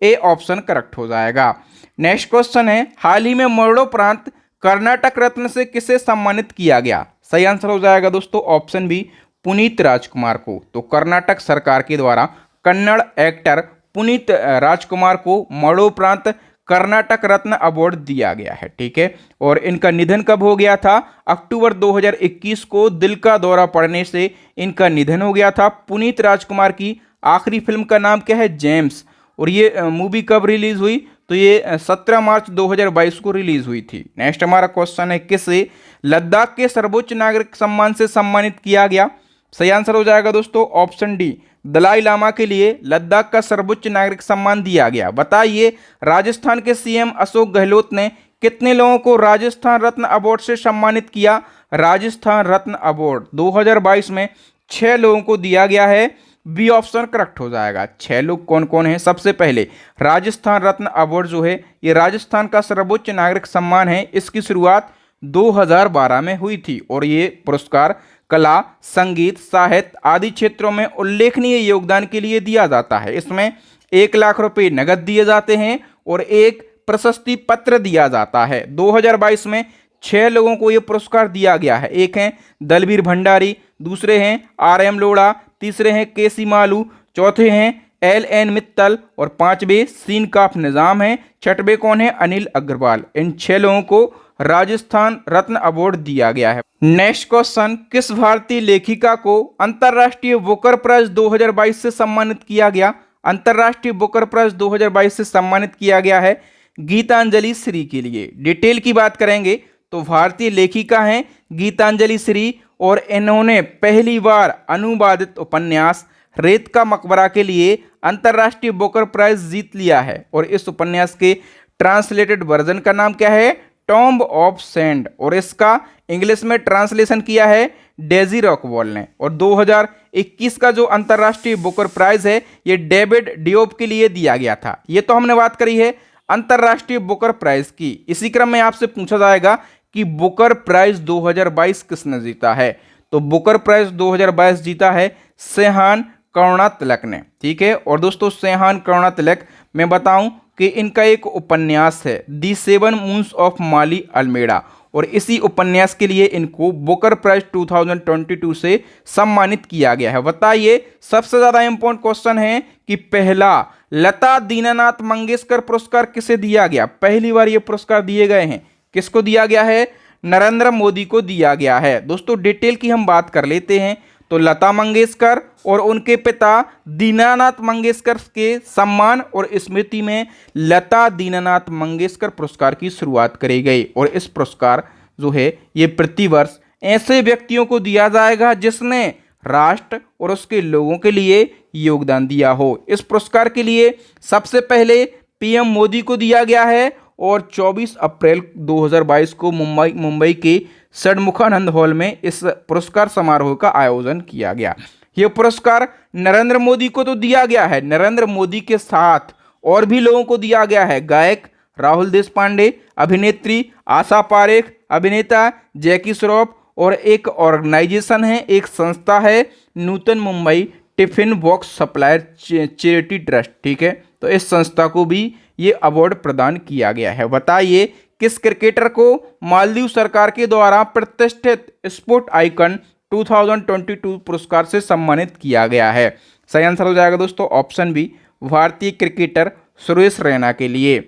A: A option correct हो जाएगा। नेक्स्ट क्वेश्चन है, हाल ही में मरणोपरांत कर्नाटक रत्न से किसे सम्मानित किया गया? सही आंसर हो जाएगा दोस्तों ऑप्शन बी पुनीत राजकुमार को। तो कर्नाटक सरकार के द्वारा कन्नड़ एक्टर पुनीत राजकुमार को मरणोपरांत कर्नाटक रत्न अवार्ड दिया गया है। ठीक है, और इनका निधन कब हो गया था? अक्टूबर 2021 को दिल का दौरा पड़ने से इनका निधन हो गया था। पुनीत राजकुमार की आखिरी फिल्म का नाम क्या है? जेम्स। और ये मूवी कब रिलीज हुई? तो ये 17 मार्च 2022 को रिलीज हुई थी। नेक्स्ट हमारा क्वेश्चन है, किसे लद्दाख के सर्वोच्च नागरिक सम्मान से सम्मानित किया गया? सही आंसर हो जाएगा दोस्तों ऑप्शन डी दलाई लामा के लिए लद्दाख का सर्वोच्च नागरिक सम्मान दिया गया। बताइए राजस्थान के सीएम अशोक गहलोत ने कितने लोगों को राजस्थान रत्न अवार्ड से सम्मानित किया? राजस्थान रत्न अवार्ड 2022 में 6 लोगों को दिया गया है। बी ऑप्शन करेक्ट हो जाएगा। 6 लोग कौन कौन हैं? सबसे पहले राजस्थान रत्न अवार्ड जो है ये राजस्थान का सर्वोच्च नागरिक सम्मान है। इसकी शुरुआत 2012 में हुई थी और ये पुरस्कार कला, संगीत, साहित्य आदि क्षेत्रों में उल्लेखनीय योगदान के लिए दिया जाता है। इसमें 1 लाख रुपए नगद दिए जाते हैं और एक प्रशस्ति पत्र दिया जाता है। 2022 में 6 लोगों को यह पुरस्कार दिया गया है। एक हैं दलबीर भंडारी, दूसरे हैं RM लोढ़ा, तीसरे हैं KC मालू, चौथे हैं LN मित्तल और पांचवे सीनकाफ निजाम हैं। छठवें कौन है? अनिल अग्रवाल। इन 6 लोगों को राजस्थान रत्न अवार्ड दिया गया है। नेक्स्ट क्वेश्चन, किस भारतीय लेखिका को अंतरराष्ट्रीय बुकर प्राइज 2022 से सम्मानित किया गया? अंतरराष्ट्रीय बुकर प्राइज 2022 से सम्मानित किया गया है गीतांजलि श्री के लिए। डिटेल की बात करेंगे तो भारतीय लेखिका हैं गीतांजलि श्री और इन्होंने पहली बार अनुवादित उपन्यास रेत का मकबरा के लिए अंतरराष्ट्रीय बुकर प्राइज जीत लिया है और इस उपन्यास के ट्रांसलेटेड वर्जन का नाम क्या है? टॉम्ब ऑफ सैंड और इसका इंग्लिश में ट्रांसलेशन किया है डेजी रॉकवॉल ने। और 2021 का जो अंतरराष्ट्रीय बुकर प्राइज है ये डेविड डियोप के लिए दिया गया था। ये तो हमने बात करी है अंतरराष्ट्रीय बुकर प्राइज की। इसी क्रम में आपसे पूछा जाएगा कि बुकर प्राइज 2022 किसने जीता है? तो बुकर प्राइज 2022 जीता है सेहान करुणातिलक ने। ठीक है, और दोस्तों सेहान करुणातिलक मैं बताऊं कि इनका एक उपन्यास है दी 7 मून्स ऑफ माली अल्मेडा और इसी उपन्यास के लिए इनको बुकर प्राइज 2022 से सम्मानित किया गया है। बताइए सबसे ज्यादा इंपॉर्टेंट क्वेश्चन है कि पहला लता दीनानाथ मंगेशकर पुरस्कार किसे दिया गया? पहली बार ये पुरस्कार दिए गए हैं। किसको दिया गया है? नरेंद्र मोदी को दिया गया है। दोस्तों डिटेल की हम बात कर लेते हैं तो लता मंगेशकर और उनके पिता दीनानाथ मंगेशकर के सम्मान और स्मृति में लता दीनानाथ मंगेशकर पुरस्कार की शुरुआत करी गई और इस पुरस्कार जो है ये प्रतिवर्ष ऐसे व्यक्तियों को दिया जाएगा जिसने राष्ट्र और उसके लोगों के लिए योगदान दिया हो। इस पुरस्कार के लिए सबसे पहले PM मोदी को दिया गया है और 24 अप्रैल 2022 को मुंबई के षणमुखानंद हॉल में इस पुरस्कार समारोह का आयोजन किया गया। यह पुरस्कार नरेंद्र मोदी को तो दिया गया है, नरेंद्र मोदी के साथ और भी लोगों को दिया गया है। गायक राहुल देशपांडे, अभिनेत्री आशा पारेख, अभिनेता जैकी श्रॉफ और एक ऑर्गेनाइजेशन है, एक संस्था है Nutan Mumbai tiffin box supplier charity trust. ठीक है, तो इस संस्था को भी ये अवार्ड प्रदान किया गया है। बताइए किस क्रिकेटर को मालदीव सरकार के द्वारा प्रतिष्ठित स्पोर्ट आइकन 2022 पुरस्कार से सम्मानित किया गया है? सही आंसर हो जाएगा दोस्तों ऑप्शन बी, भारतीय क्रिकेटर सुरेश रैना के लिए।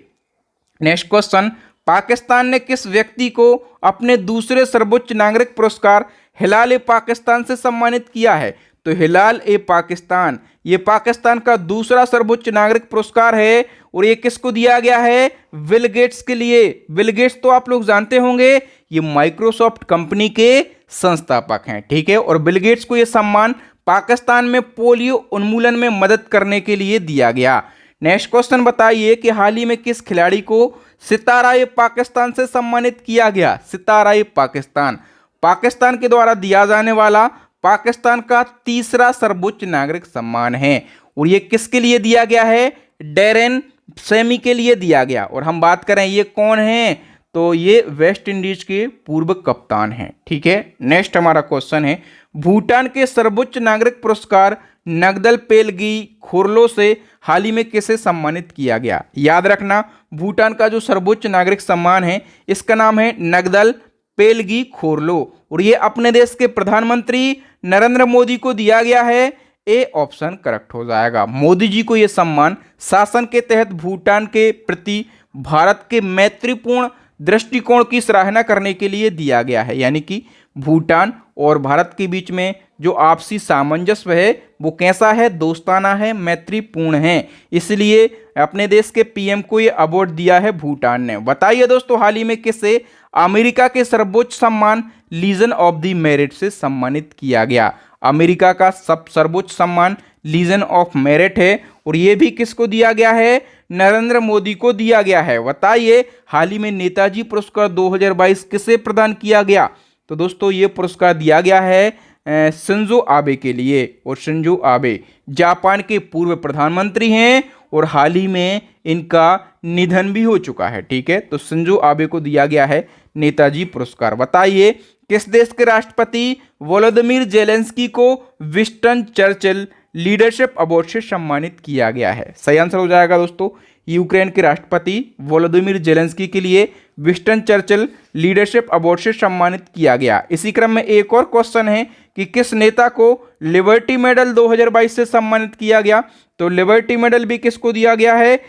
A: नेक्स्ट क्वेश्चन, पाकिस्तान ने किस व्यक्ति को अपने दूसरे सर्वोच्च नागरिक पुरस्कार हिलाल ए पाकिस्तान से सम्मानित किया है? तो हिलाल ए पाकिस्तान ये पाकिस्तान का दूसरा सर्वोच्च नागरिक पुरस्कार है और ये किसको दिया गया है? बिल गेट्स के लिए। बिल गेट्स तो आप लोग जानते होंगे ये माइक्रोसॉफ्ट कंपनी के संस्थापक हैं। ठीक है, और बिल गेट्स को ये सम्मान पाकिस्तान में पोलियो उन्मूलन में मदद करने के लिए दिया गया। नेक्स्ट क्वेश्चन बताइए कि हाल ही में किस खिलाड़ी को सितारा ए पाकिस्तान से सम्मानित किया गया? सितारा ए पाकिस्तान पाकिस्तान के द्वारा दिया जाने वाला पाकिस्तान का तीसरा सर्वोच्च नागरिक सम्मान है और ये किसके लिए दिया गया है? डेरेन सेमी के लिए दिया गया। और हम बात करें ये कौन है तो ये वेस्ट इंडीज के पूर्व कप्तान हैं। ठीक है, नेक्स्ट हमारा क्वेश्चन है भूटान के सर्वोच्च नागरिक पुरस्कार नगदल पेलगी खुरलो से हाल ही में किसे सम्मानित किया गया? याद रखना भूटान का जो सर्वोच्च नागरिक सम्मान है इसका नाम है नगदल पेलगी खुरलो और ये अपने देश के प्रधानमंत्री नरेंद्र मोदी को दिया गया है। ए ऑप्शन करेक्ट हो जाएगा। मोदी जी को यह सम्मान शासन के तहत भूटान के प्रति भारत के मैत्रीपूर्ण दृष्टिकोण की सराहना करने के लिए दिया गया है। यानी कि भूटान और भारत के बीच में जो आपसी सामंजस्य है वो कैसा है? दोस्ताना है, मैत्रीपूर्ण है। इसलिए अपने देश के PM को ये अवार्ड दिया है भूटान ने। बताइए दोस्तों हाल ही में किसे अमेरिका के सर्वोच्च सम्मान लीजन ऑफ द मेरिट से सम्मानित किया गया? अमेरिका का सर्वोच्च सम्मान लीजन ऑफ मेरिट है और ये भी किसको दिया गया है? नरेंद्र मोदी को दिया गया है। बताइए हाल ही में नेताजी पुरस्कार 2022 किसे प्रदान किया गया? तो दोस्तों ये पुरस्कार दिया गया है शिंजो आबे के लिए। और शिंजो आबे जापान के पूर्व प्रधानमंत्री हैं और हाल ही में इनका निधन भी हो चुका है। ठीक है, तो शिंजो आबे को दिया गया है नेताजी पुरस्कार। बताइए किस देश के राष्ट्रपति वोलोदिमीर जेलेंस्की को विंस्टन चर्चिल लीडरशिप अवार्ड से सम्मानित किया गया है? सही आंसर हो जाएगा दोस्तों यूक्रेन के राष्ट्रपति वोलोदिमीर जेलेंस्की के लिए विंस्टन चर्चिल लीडरशिप अवार्ड से सम्मानित किया गया। इसी क्रम में एक और क्वेश्चन है कि किस नेता को लिबर्टी मेडल 2022 से सम्मानित किया गया? तो लिबर्टी मेडल भी किसको दिया गया है?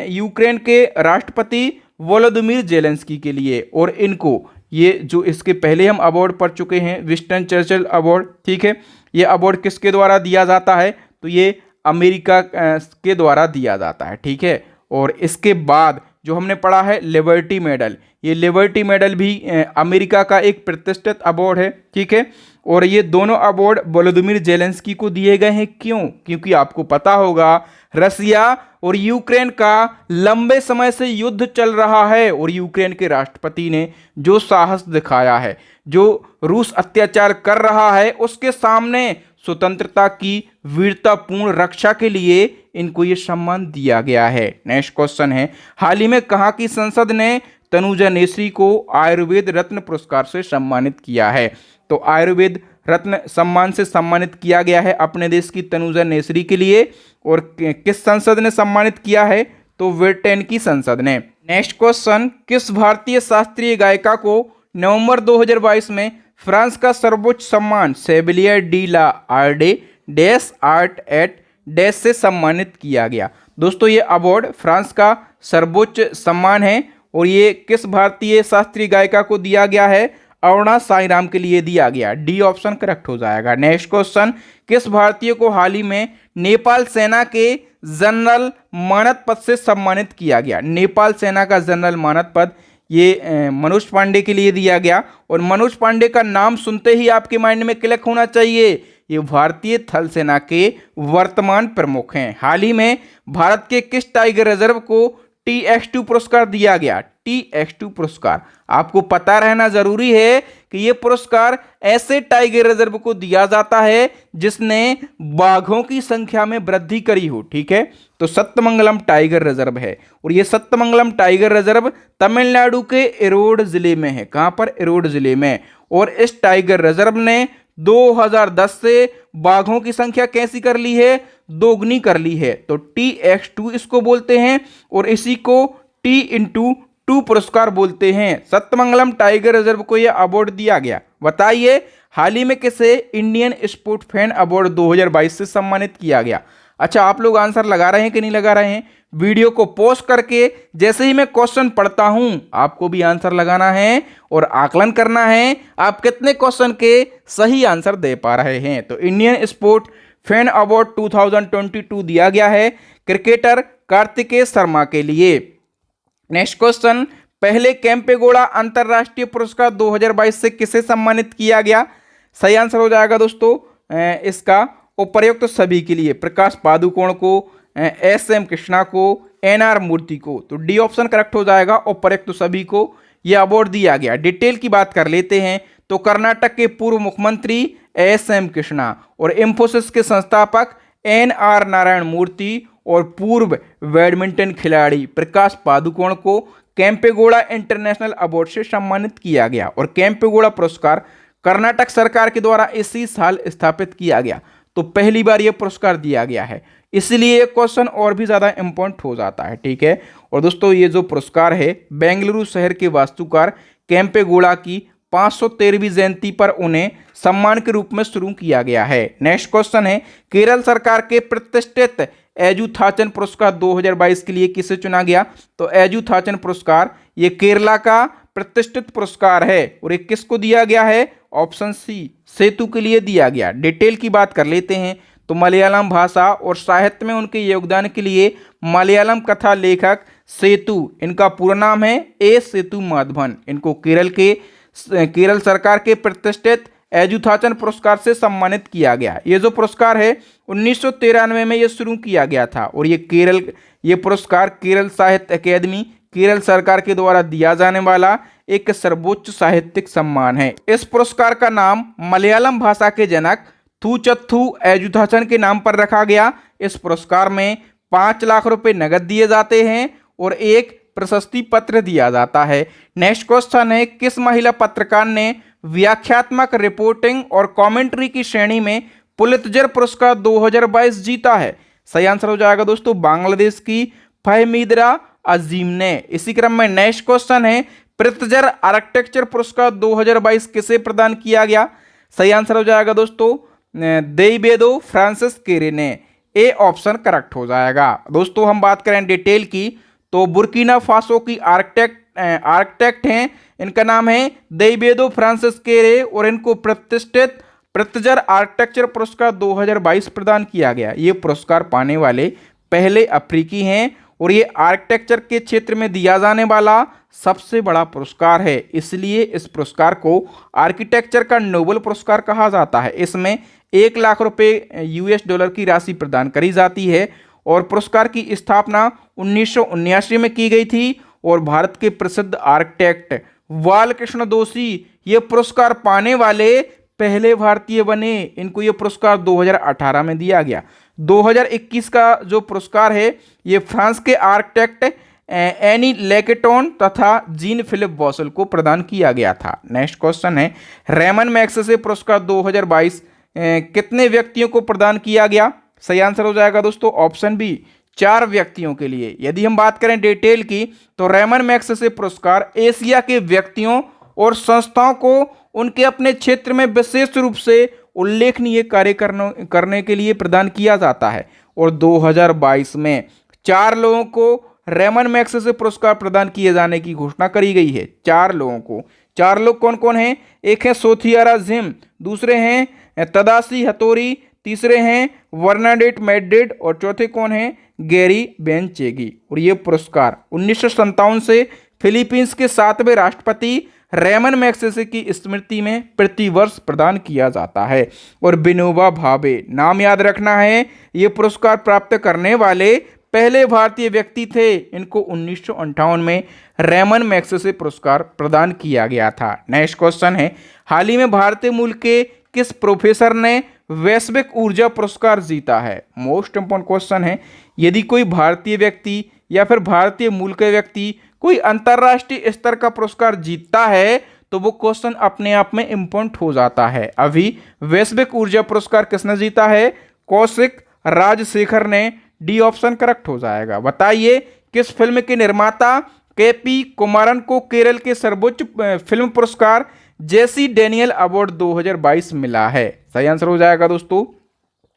A: यूक्रेन के राष्ट्रपति वोलोदिमीर जेलेंस्की के लिए। और इनको ये जो इसके पहले हम अवार्ड पढ़ चुके हैं विंस्टन चर्चिल अवार्ड, ठीक है, ये अवार्ड किसके द्वारा दिया जाता है? तो ये अमेरिका के द्वारा दिया जाता है। ठीक है, और इसके बाद जो हमने पढ़ा है लिबर्टी मेडल, ये लिबर्टी मेडल भी अमेरिका का एक प्रतिष्ठित अवार्ड है। ठीक है, और ये दोनों अवार्ड वोलोदिमीर जेलेंस्की को दिए गए हैं। क्यों? क्योंकि आपको पता होगा रसिया और यूक्रेन का लंबे समय से युद्ध चल रहा है और यूक्रेन के राष्ट्रपति ने जो साहस दिखाया है, जो रूस अत्याचार कर रहा है, उसके सामने स्वतंत्रता की वीरतापूर्ण रक्षा के लिए इनको ये सम्मान दिया गया है। नेक्स्ट क्वेश्चन है, हाल ही में कहाँ की संसद ने तनुजा नेसरी को आयुर्वेद रत्न पुरस्कार से सम्मानित किया है? तो आयुर्वेद रत्न सम्मान से सम्मानित किया गया है अपने देश की तनुजा नेसरी के लिए। और किस संसद ने सम्मानित किया है? तो ब्रिटेन की संसद ने। नेक्स्ट क्वेश्चन, किस भारतीय शास्त्रीय गायिका को नवंबर 2022 में फ्रांस का सर्वोच्च सम्मान शेवलियर D La आर्डे days art at डेस से सम्मानित किया गया? दोस्तों ये अवार्ड फ्रांस का सर्वोच्च सम्मान है और ये किस भारतीय शास्त्रीय गायिका को दिया गया है? अरुणा साईराम के लिए दिया गया। डी ऑप्शन करेक्ट हो जाएगा। नेक्स्ट क्वेश्चन, किस भारतीय को हाल ही में नेपाल सेना के जनरल मानद पद से सम्मानित किया गया? नेपाल सेना का जनरल मानद पद ये मनोज पांडे के लिए दिया गया। और मनोज पांडे का नाम सुनते ही आपके माइंड में क्लिक होना चाहिए, ये भारतीय थल सेना के वर्तमान प्रमुख हैं। हाल ही में भारत के किस टाइगर रिजर्व को TX2 पुरस्कार दिया गया? TX2 पुरस्कार आपको पता रहना जरूरी है कि यह पुरस्कार ऐसे टाइगर रिजर्व को दिया जाता है जिसने बाघों की संख्या में वृद्धि करी हो। ठीक है, तो सत्यमंगलम टाइगर रिजर्व है और यह सत्यमंगलम टाइगर रिजर्व तमिलनाडु के इरोड जिले में है। कहां पर? इरोड जिले में। और इस टाइगर रिजर्व ने 2010 से बाघों की संख्या कैसी कर ली है? दोगुनी कर ली है। तो TX2 इसको बोलते हैं और इसी को T/2 पुरस्कार बोलते हैं। सत्यमंगलम टाइगर रिजर्व को यह अवार्ड दिया गया। बताइए हाल ही में किसे इंडियन स्पोर्ट फैन अवार्ड 2022 से सम्मानित किया गया? अच्छा, आप लोग आंसर लगा रहे हैं कि नहीं लगा रहे हैं? वीडियो को पॉज करके जैसे ही मैं क्वेश्चन पढ़ता हूं आपको भी आंसर लगाना है और आकलन करना है आप कितने क्वेश्चन के सही आंसर दे पा रहे हैं। तो इंडियन स्पोर्ट फैन अवार्ड 2022 दिया गया है क्रिकेटर कार्तिकेय शर्मा के लिए। नेक्स्ट क्वेश्चन, पहले केम्पेगौड़ा अंतरराष्ट्रीय पुरस्कार 2022 से किसे सम्मानित किया गया? सही आंसर हो जाएगा दोस्तों इसका उपर्युक्त सभी के लिए, प्रकाश पादुकोण को, SM कृष्णा को, NR मूर्ति को। तो डी ऑप्शन करेक्ट हो जाएगा, उपर्युक्त सभी को यह अवार्ड दिया गया। डिटेल की बात कर लेते हैं तो कर्नाटक के पूर्व मुख्यमंत्री SM कृष्णा और इंफोसिस के संस्थापक NR नारायण मूर्ति और पूर्व बैडमिंटन खिलाड़ी प्रकाश पादुकोण को केम्पेगौड़ा इंटरनेशनल अवार्ड से सम्मानित किया गया। और केम्पेगौड़ा पुरस्कार कर्नाटक सरकार के द्वारा इसी साल स्थापित किया गया, तो पहली बार यह पुरस्कार दिया गया है, इसलिए क्वेश्चन और भी ज़्यादा इंपॉर्टेंट हो जाता है। ठीक है, और दोस्तों ये जो पुरस्कार है बेंगलुरु शहर के वास्तुकार केम्पेगौड़ा की 513वीं जयंती पर उन्हें सम्मान के रूप में शुरू किया गया है। नेक्स्ट क्वेश्चन है, केरल सरकार के प्रतिष्ठित एजुथाचन पुरस्कार 2022 के लिए किसे चुना गया? तो एजुथाचन पुरस्कार ये केरला का प्रतिष्ठित पुरस्कार है और ये किसको दिया गया है? ऑप्शन सी, सेतु के लिए दिया गया। डिटेल की बात कर लेते हैं तो मलयालम भाषा और साहित्य में उनके योगदान के लिए मलयालम कथा लेखक सेतु, इनका पूरा नाम है A सेतु माधवन, इनको केरल सरकार के प्रतिष्ठित एजुथाचन पुरस्कार से सम्मानित किया गया। ये जो पुरस्कार है 1993 में ये शुरू किया गया था और ये ये पुरस्कार केरल साहित्य अकेदमी, केरल सरकार के द्वारा दिया जाने वाला एक सर्वोच्च साहित्यिक सम्मान है। इस पुरस्कार का नाम मलयालम भाषा के जनक थूचत्थु एजुथासन के नाम पर रखा गया। इस पुरस्कार में 5 लाख रुपए नगद दिए जाते हैं और एक प्रशस्ति पत्र दिया जाता है। नेक्स्ट क्वेश्चन है, किस महिला पत्रकार ने व्याख्यात्मक रिपोर्टिंग और कमेंट्री की श्रेणी में पुलित्जर पुरस्कार 2022 जीता है? सही आंसर हो जाएगा दोस्तों बांग्लादेश की फहमीदा अजीम ने। इसी क्रम में नेक्स्ट क्वेश्चन है, पुलित्जर आर्किटेक्चर पुरस्कार 2022 किसे प्रदान किया गया? सही आंसर हो जाएगा दोस्तों देइबेदो फ्रांसिस केरे ने। ए ऑप्शन करेक्ट हो जाएगा। दोस्तों हम बात करें डिटेल की तो बुर्किना फासो की आर्किटेक्ट हैं, इनका नाम है देइबेदो फ्रांसिस केरे और इनको प्रतिष्ठित पुलित्जर आर्किटेक्चर पुरस्कार 2022 प्रदान किया गया। ये पुरस्कार पाने वाले पहले अफ्रीकी हैं और ये आर्किटेक्चर के क्षेत्र में दिया जाने वाला सबसे बड़ा पुरस्कार है, इसलिए इस पुरस्कार को आर्किटेक्चर का नोबेल पुरस्कार कहा जाता है। इसमें 1 लाख रुपए $US की राशि प्रदान करी जाती है और पुरस्कार की स्थापना 1979 में की गई थी और भारत के प्रसिद्ध आर्किटेक्ट बालकृष्ण दोषी ये पुरस्कार पाने वाले पहले भारतीय बने। इनको ये पुरस्कार 2018 में दिया गया। 2021 का जो पुरस्कार है ये फ्रांस के आर्किटेक्ट एनी लेकेटोन तथा जीन फिलिप बॉसल को प्रदान किया गया था। नेक्स्ट क्वेश्चन है, रेमन मैग्सेसे पुरस्कार 2022 कितने व्यक्तियों को प्रदान किया गया? सही आंसर हो जाएगा दोस्तों ऑप्शन बी 4 व्यक्तियों के लिए। यदि हम बात करें डिटेल की तो रेमन मैग्सेसे पुरस्कार एशिया के व्यक्तियों और संस्थाओं को उनके अपने क्षेत्र में विशेष रूप से उल्लेखनीय कार्य करने के लिए प्रदान किया जाता है और 2022 में 4 लोगों को रेमन मैग्सेसे पुरस्कार प्रदान किए जाने की घोषणा करी गई है। 4 लोगों को। 4 लोग कौन कौन हैं? एक है सोथियारा जिम, दूसरे हैं तदाशी हथोरी, तीसरे हैं वर्नाडेट मैड्रिड और चौथे कौन हैं? गैरी बेनचेगी। और ये पुरस्कार 1957 से फिलीपींस के 7वें राष्ट्रपति रेमन मैग्सेसे की स्मृति में प्रतिवर्ष प्रदान किया जाता है। और विनोबा भावे नाम याद रखना है, ये पुरस्कार प्राप्त करने वाले पहले भारतीय व्यक्ति थे। इनको 1958 में रेमन मैग्सेसे पुरस्कार प्रदान किया गया था। नेक्स्ट क्वेश्चन है, हाल ही में भारतीय मूल के किस प्रोफेसर ने वैश्विक ऊर्जा पुरस्कार जीता है? मोस्ट इंपॉर्टेंट क्वेश्चन है। यदि कोई भारतीय व्यक्ति या फिर भारतीय मूल के व्यक्ति कोई अंतरराष्ट्रीय स्तर का पुरस्कार जीतता है तो वो क्वेश्चन अपने आप में इंपॉर्टेंट हो जाता है। अभी वैश्विक ऊर्जा पुरस्कार किसने जीता है? कौशिक राजशेखर ने। डी ऑप्शन करेक्ट हो जाएगा। बताइए किस फिल्म के निर्माता केपी कुमारन को केरल के सर्वोच्च फिल्म पुरस्कार जेसी डेनियल अवार्ड 2022 मिला है? सही आंसर हो जाएगा दोस्तों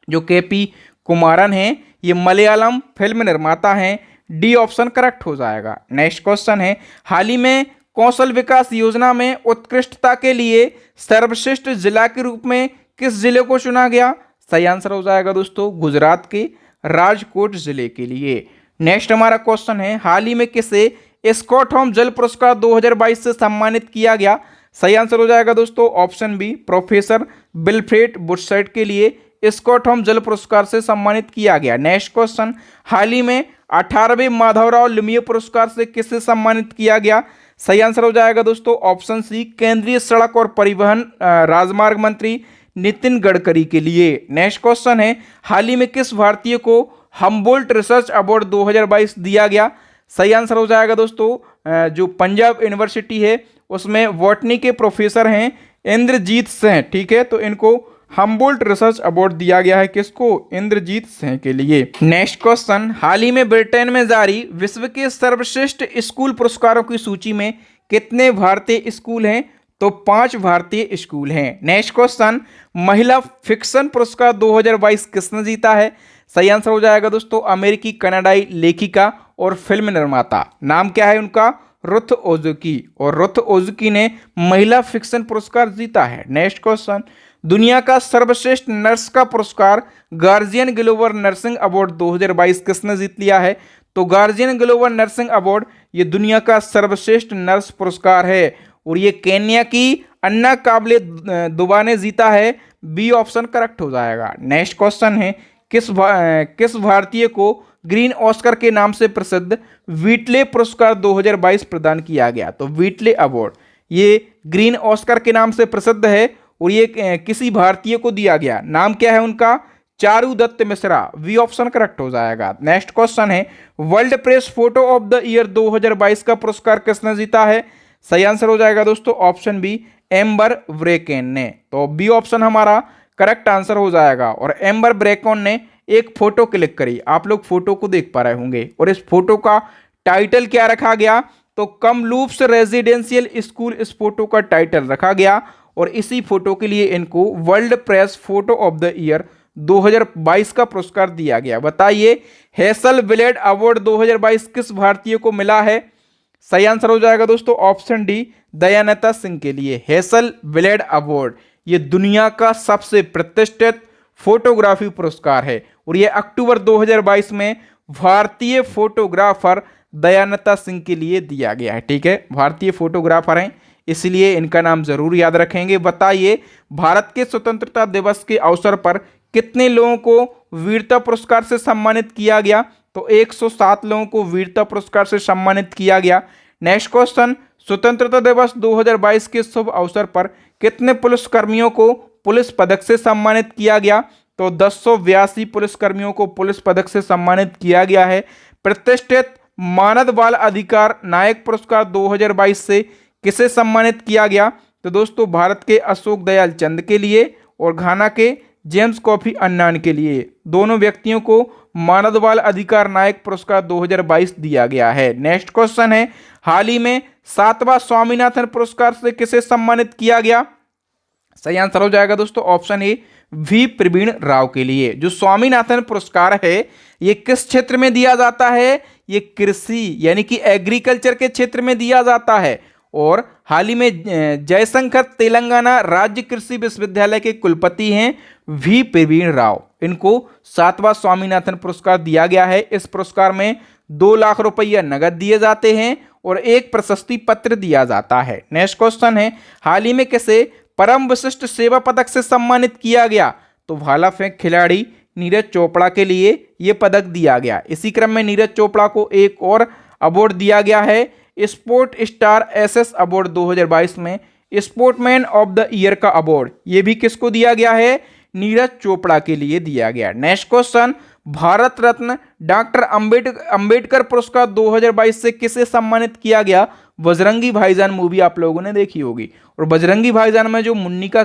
A: जो केपी कुमारन हैं ये मलयालम फिल्म निर्माता हैं। डी ऑप्शन करेक्ट हो जाएगा। नेक्स्ट क्वेश्चन है, हाल ही में कौशल विकास योजना में उत्कृष्टता के लिए सर्वश्रेष्ठ जिला के रूप में किस जिले को चुना गया? सही आंसर हो जाएगा दोस्तों गुजरात के राजकोट जिले के लिए। नेक्स्ट हमारा क्वेश्चन है, हाल ही में किसे स्कॉटहोम जल पुरस्कार 2022 से सम्मानित किया गया? सही आंसर हो जाएगा दोस्तों ऑप्शन बी प्रोफेसर विल्फ्रेड बुशसाइड के लिए स्कॉटहोम जल पुरस्कार से सम्मानित किया गया। नेक्स्ट क्वेश्चन, हाल ही में 18वें माधवराव लुमिया पुरस्कार से किसे सम्मानित किया गया? सही आंसर हो जाएगा दोस्तों ऑप्शन सी केंद्रीय सड़क और परिवहन राजमार्ग मंत्री नितिन गडकरी के लिए। नेक्स्ट क्वेश्चन है, हाल ही में किस भारतीय को हम्बोल्ट रिसर्च अवार्ड 2022 दिया गया? सही आंसर हो जाएगा दोस्तों जो पंजाब यूनिवर्सिटी है उसमें बॉटनी के प्रोफेसर हैं इंद्रजीत सिंह। ठीक है, तो इनको हम्बोल्ट रिसर्च अवार्ड दिया गया है किसको? इंद्रजीत सिंह के लिए। नेक्स्ट क्वेश्चन, हाल ही में ब्रिटेन में जारी विश्व के सर्वश्रेष्ठ स्कूल पुरस्कारों की सूची में कितने भारतीय स्कूल हैं? तो 5 भारतीय स्कूल हैं। नेक्स्ट क्वेश्चन, महिला फिक्शन पुरस्कार 2022 किसने जीता है? सही आंसर हो जाएगा दोस्तों अमेरिकी कनाडाई लेखिका और फिल्म निर्माता। नाम क्या है उनका? रुथ ओजुकी। और रुथ ओजुकी ने महिला फिक्शन पुरस्कार जीता है। नेक्स्ट क्वेश्चन, दुनिया का सर्वश्रेष्ठ नर्स का पुरस्कार गार्जियन ग्लोबल नर्सिंग अवार्ड 2022 किसने जीत लिया है? तो गार्जियन ग्लोबल नर्सिंग अवार्ड ये दुनिया का सर्वश्रेष्ठ नर्स पुरस्कार है और ये केन्या की अन्ना काबले दुबा ने जीता है। बी ऑप्शन करेक्ट हो जाएगा। नेक्स्ट क्वेश्चन है, किस भारतीय को ग्रीन ऑस्कर के नाम से प्रसिद्ध व्हिटले पुरस्कार 2022 प्रदान किया गया? तो व्हिटले अवार्ड ये ग्रीन ऑस्कर के नाम से प्रसिद्ध है और ये किसी भारतीय को दिया गया। नाम क्या है उनका? Charudatta Mishra. B option correct हो जाएगा। नेक्स्ट क्वेश्चन है, world press photo of the year 2022 का पुरस्कार किसने जीता है? सही आंसर हो जाएगा दोस्तों ऑप्शन बी, एम्बर ब्रेकेन ने। तो बी ऑप्शन हमारा करेक्ट आंसर हो जाएगा। और एम्बर ब्रेकन ने एक फोटो क्लिक करी, आप लोग फोटो को देख पा रहे होंगे, और इस फोटो का टाइटल क्या रखा गया? तो कमलूप्स रेजिडेंशियल स्कूल इस फोटो का टाइटल रखा गया, और इसी फोटो के लिए इनको world press photo of the year 2022 का पुरस्कार दिया गया। बताइए, हेसल ब्लेड अवार्ड 2022 किस भारतीय को मिला है? सही आंसर हो जाएगा दोस्तों ऑप्शन डी, दयानता सिंह के लिए। हेसल ब्लेड अवार्ड ये दुनिया का सबसे प्रतिष्ठित फोटोग्राफी पुरस्कार है, और यह अक्टूबर 2022 में भारतीय फोटोग्राफर दयानता सिंह के लिए दिया गया है। ठीक है, भारतीय फोटोग्राफर हैं, इसलिए इनका नाम जरूर याद रखेंगे। बताइए, भारत के स्वतंत्रता दिवस के अवसर पर कितने लोगों को वीरता पुरस्कार से सम्मानित किया गया? तो 107 लोगों को वीरता पुरस्कार से सम्मानित किया गया। नेक्स्ट क्वेश्चन, स्वतंत्रता दिवस 2022 के शुभ अवसर पर कितने पुलिसकर्मियों को पुलिस पदक से सम्मानित किया गया? तो 1082 पुलिसकर्मियों को पुलिस पदक से सम्मानित किया गया है। प्रतिष्ठित मानव बाल अधिकार नायक पुरस्कार 2022 से किसे सम्मानित किया गया? तो दोस्तों भारत के अशोक दयाल चंद के लिए और घाना के जेम्स कॉफी अन्नान के लिए, दोनों व्यक्तियों को मानव बाल अधिकार नायक पुरस्कार 2022 दिया गया है। नेक्स्ट क्वेश्चन है, हाल ही में 7वां स्वामीनाथन पुरस्कार से किसे सम्मानित किया गया? सही आंसर हो जाएगा दोस्तों option A, B Praveen Rao के लिए। जो स्वामीनाथन पुरस्कार है ये किस क्षेत्र में दिया जाता है? ये कृषि यानी कि एग्रीकल्चर के क्षेत्र में दिया जाता है। और हाल ही में जयशंकर तेलंगाना राज्य कृषि विश्वविद्यालय के कुलपति हैं वी प्रवीण राव, इनको 7वां स्वामीनाथन पुरस्कार दिया गया है। इस पुरस्कार में 2 लाख रुपया नगद दिए जाते हैं और एक प्रशस्ति पत्र दिया जाता है। नेक्स्ट क्वेश्चन है, हाल ही में किसे परम विशिष्ट सेवा पदक से सम्मानित किया गया? तो भाला फेंक खिलाड़ी नीरज चोपड़ा के लिए यह पदक दिया गया। इसी क्रम में नीरज चोपड़ा को एक और अवार्ड दिया गया है, स्पोर्ट स्टार एसएस अवार्ड 2022 में स्पोर्टमैन ऑफ द ईयर का अवार्ड ये भी किसको दिया गया है? नीरज चोपड़ा के लिए दिया गया। Next question, Bharat Ratna doctor Ambedkar पुरस्कार 2022 से किसे सम्मानित किया गया? बजरंगी भाईजान मूवी आप लोगों ने देखी होगी, और बजरंगी भाईजान में जो मुन्नी का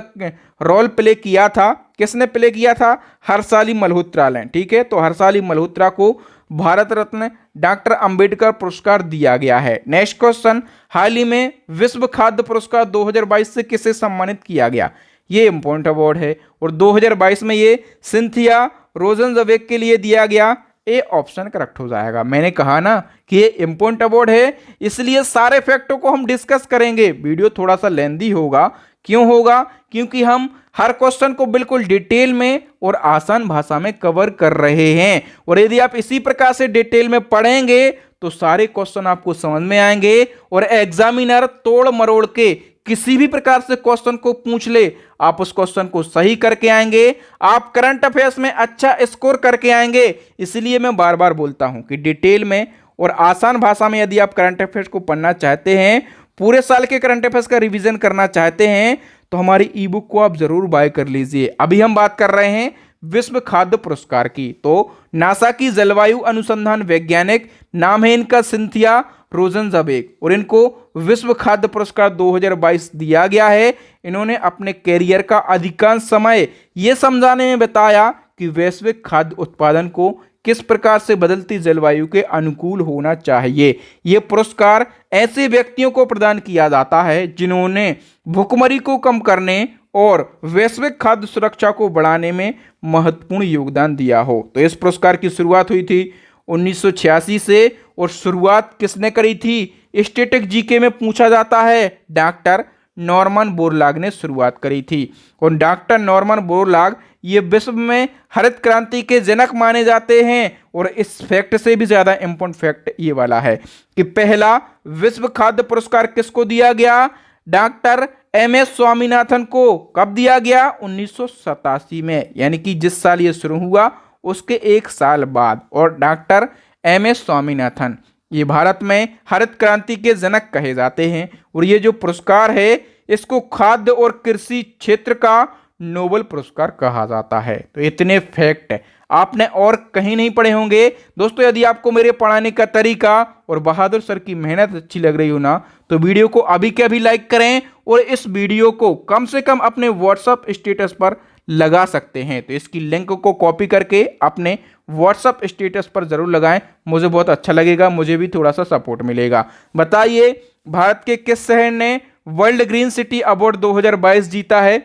A: रोल प्ले किया था, किसने प्ले किया था? हर्षाली मल्होत्रा ने। ठीक है, तो हर्षाली मल्होत्रा को भारत रत्न डॉक्टर अंबेडकर पुरस्कार दिया गया है। नेक्स्ट क्वेश्चन, हाल ही में विश्व खाद्य पुरस्कार 2022 से किसे सम्मानित किया गया? ये इंपॉर्टेंट अवार्ड है, और 2022 में ये सिंथिया रोजनजबेक के लिए दिया गया। ए ऑप्शन करेक्ट हो जाएगा। मैंने कहा ना कि ये इंपॉर्टेंट अवार्ड है, इसलिए सारे फैक्टों को हम डिस्कस करेंगे। वीडियो थोड़ा सा लेंदी होगा, क्यों होगा? क्योंकि हम हर क्वेश्चन को बिल्कुल डिटेल में और आसान भाषा में कवर कर रहे हैं, और यदि आप इसी प्रकार से डिटेल में पढ़ेंगे तो सारे क्वेश्चन आपको समझ में आएंगे, और एग्जामिनर तोड़ मरोड़ के किसी भी प्रकार से क्वेश्चन को पूछ ले, आप उस क्वेश्चन को सही करके आएंगे, आप करंट अफेयर्स में अच्छा स्कोर करके आएंगे। इसलिए मैं बार बार बोलता हूं कि डिटेल में और आसान भाषा में यदि आप करंट अफेयर्स को पढ़ना चाहते हैं, पूरे साल के करंट अफेयर्स का रिवीजन करना चाहते हैं, तो हमारी ई बुक को आप जरूर बाय कर लीजिए। अभी हम बात कर रहे हैं विश्व खाद्य पुरस्कार की। तो नासा की जलवायु अनुसंधान वैज्ञानिक, नाम है इनका सिंथिया रोजनजबेक, और इनको विश्व खाद्य पुरस्कार 2022 दिया गया है। इन्होंने अपने कैरियर का अधिकांश समय यह समझाने में बिताया कि वैश्विक खाद्य उत्पादन को किस प्रकार से बदलती जलवायु के अनुकूल होना चाहिए। यह पुरस्कार ऐसे व्यक्तियों को प्रदान किया जाता है जिन्होंने भुखमरी को कम करने और वैश्विक खाद्य सुरक्षा को बढ़ाने में महत्वपूर्ण योगदान दिया हो। तो इस पुरस्कार की शुरुआत हुई थी 1986 से, और शुरुआत किसने करी थी? स्टैटिक जीके में पूछा जाता है, डॉक्टर नॉर्मन बोरलाग ने शुरुआत करी थी। और डॉक्टर नॉर्मन बोरलाग ये विश्व में हरित क्रांति के जनक माने जाते हैं। और इस फैक्ट से भी ज्यादा इंपॉर्टेंट फैक्ट ये वाला है कि पहला विश्व खाद्य पुरस्कार किसको दिया गया? डॉक्टर एमएस स्वामीनाथन को। कब दिया गया? 1987 में, यानी कि जिस साल ये शुरू हुआ उसके 1 साल बाद। और डॉक्टर MS स्वामीनाथन, ये भारत में हरित क्रांति के जनक कहे जाते हैं और ये जो पुरस्कार है इसको खाद्य और कृषि क्षेत्र का नोबेल पुरस्कार कहा जाता है। तो इतने फैक्ट आपने और कहीं नहीं पढ़े होंगे। दोस्तों यदि आपको मेरे पढ़ाने का तरीका और बहादुर सर की मेहनत अच्छी लग रही हो ना, तो वीडियो को अभी के अभी लाइक करें और इस वीडियो को कम से कम अपने व्हाट्सएप स्टेटस पर लगा सकते हैं। तो इसकी लिंक को कॉपी करके अपने व्हाट्सएप स्टेटस पर जरूर लगाएं, मुझे बहुत अच्छा लगेगा, मुझे भी थोड़ा सा सपोर्ट मिलेगा। बताइए भारत के किस शहर ने वर्ल्ड ग्रीन सिटी अवार्ड 2022 जीता है?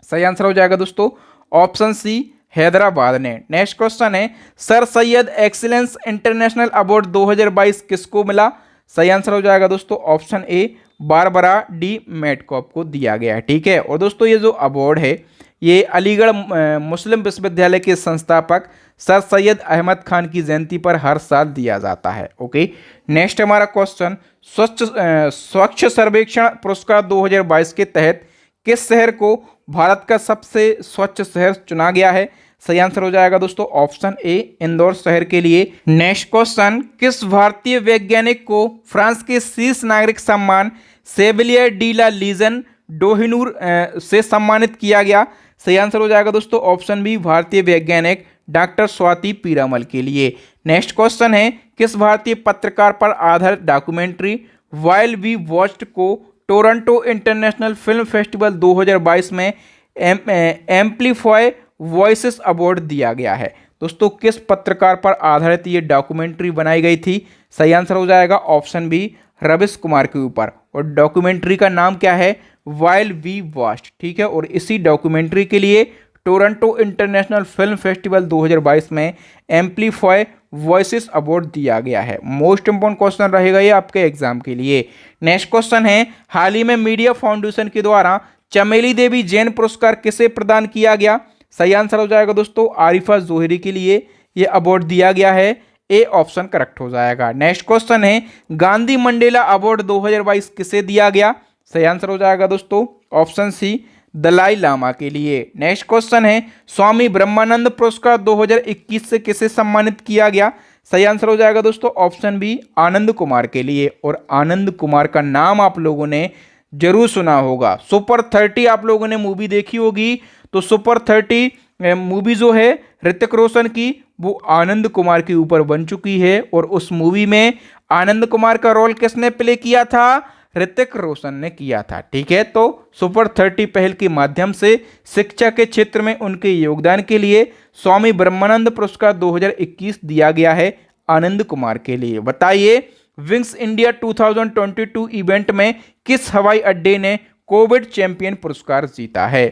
A: सही आंसर हो जाएगा दोस्तों ऑप्शन सी, हैदराबाद ने। नेक्स्ट क्वेश्चन है sir Syed excellence international award 2022 किसको मिला? सही आंसर हो जाएगा दोस्तों ऑप्शन ए, बारबरा डी मेटकॉप को दिया गया है। ठीक है, और दोस्तों ये जो अवार्ड है ये अलीगढ़ मुस्लिम विश्वविद्यालय के संस्थापक सर सैयद अहमद खान की जयंती पर हर साल दिया जाता है। ओके, नेक्स्ट हमारा क्वेश्चन स्वच्छ सर्वेक्षण पुरस्कार 2022 के तहत किस शहर को भारत का सबसे स्वच्छ शहर चुना गया है? सही आंसर हो जाएगा दोस्तों ऑप्शन ए, इंदौर शहर के लिए। नेक्स्ट क्वेश्चन किस भारतीय वैज्ञानिक को फ्रांस के शीर्ष नागरिक सम्मान सेविलियर डी ला लीजन डोहिनूर से सम्मानित किया गया? सही आंसर हो जाएगा दोस्तों ऑप्शन बी, भारतीय वैज्ञानिक डॉक्टर स्वाति पीरामल के लिए। नेक्स्ट क्वेश्चन है किस भारतीय पत्रकार पर आधारित डॉक्यूमेंट्री व्हाइल वी वॉच्ड को टोरंटो इंटरनेशनल फिल्म फेस्टिवल 2022 में एम्पलीफाई वॉइसेस अवार्ड दिया गया है? दोस्तों किस पत्रकार पर आधारित ये डॉक्यूमेंट्री बनाई गई थी? सही आंसर हो जाएगा ऑप्शन बी, रविश कुमार के ऊपर। और डॉक्यूमेंट्री का नाम क्या है? While we watched. ठीक है, और इसी डॉक्यूमेंट्री के लिए टोरंटो इंटरनेशनल फिल्म फेस्टिवल 2022 में एम्पलीफाई वॉइसेस अवार्ड दिया गया है। मोस्ट इंपॉर्टेंट क्वेश्चन रहेगा ये आपके एग्जाम के लिए। नेक्स्ट क्वेश्चन है हाल ही में मीडिया फाउंडेशन के द्वारा चमेली देवी जैन पुरस्कार किसे प्रदान किया गया? सही आंसर हो जाएगा दोस्तों आरिफा जोहरी के लिए ये अवार्ड दिया गया है। ए ऑप्शन करेक्ट हो जाएगा। नेक्स्ट क्वेश्चन है गांधी मंडेला अवार्ड 2022 किसे दिया गया? सही आंसर हो जाएगा दोस्तों ऑप्शन सी, दलाई लामा के लिए। नेक्स्ट क्वेश्चन है स्वामी ब्रह्मानंद पुरस्कार 2021 से किसे सम्मानित किया गया? सही आंसर हो जाएगा दोस्तों ऑप्शन बी, आनंद कुमार के लिए। और आनंद कुमार का नाम आप लोगों ने जरूर सुना होगा। सुपर 30 आप लोगों ने मूवी देखी होगी, तो सुपर 30 मूवी जो है ऋतिक रोशन की, वो आनंद कुमार के ऊपर बन चुकी है। और उस मूवी में आनंद कुमार का रोल किसने प्ले किया था? ऋतिक रोशन ने किया था। ठीक है, तो सुपर 30 पहल के माध्यम से शिक्षा के क्षेत्र में उनके योगदान के लिए स्वामी ब्रह्मानंद पुरस्कार 2021 दिया गया है आनंद कुमार के लिए। बताइए विंग्स इंडिया 2022 इवेंट में किस हवाई अड्डे ने कोविड चैंपियन पुरस्कार जीता है?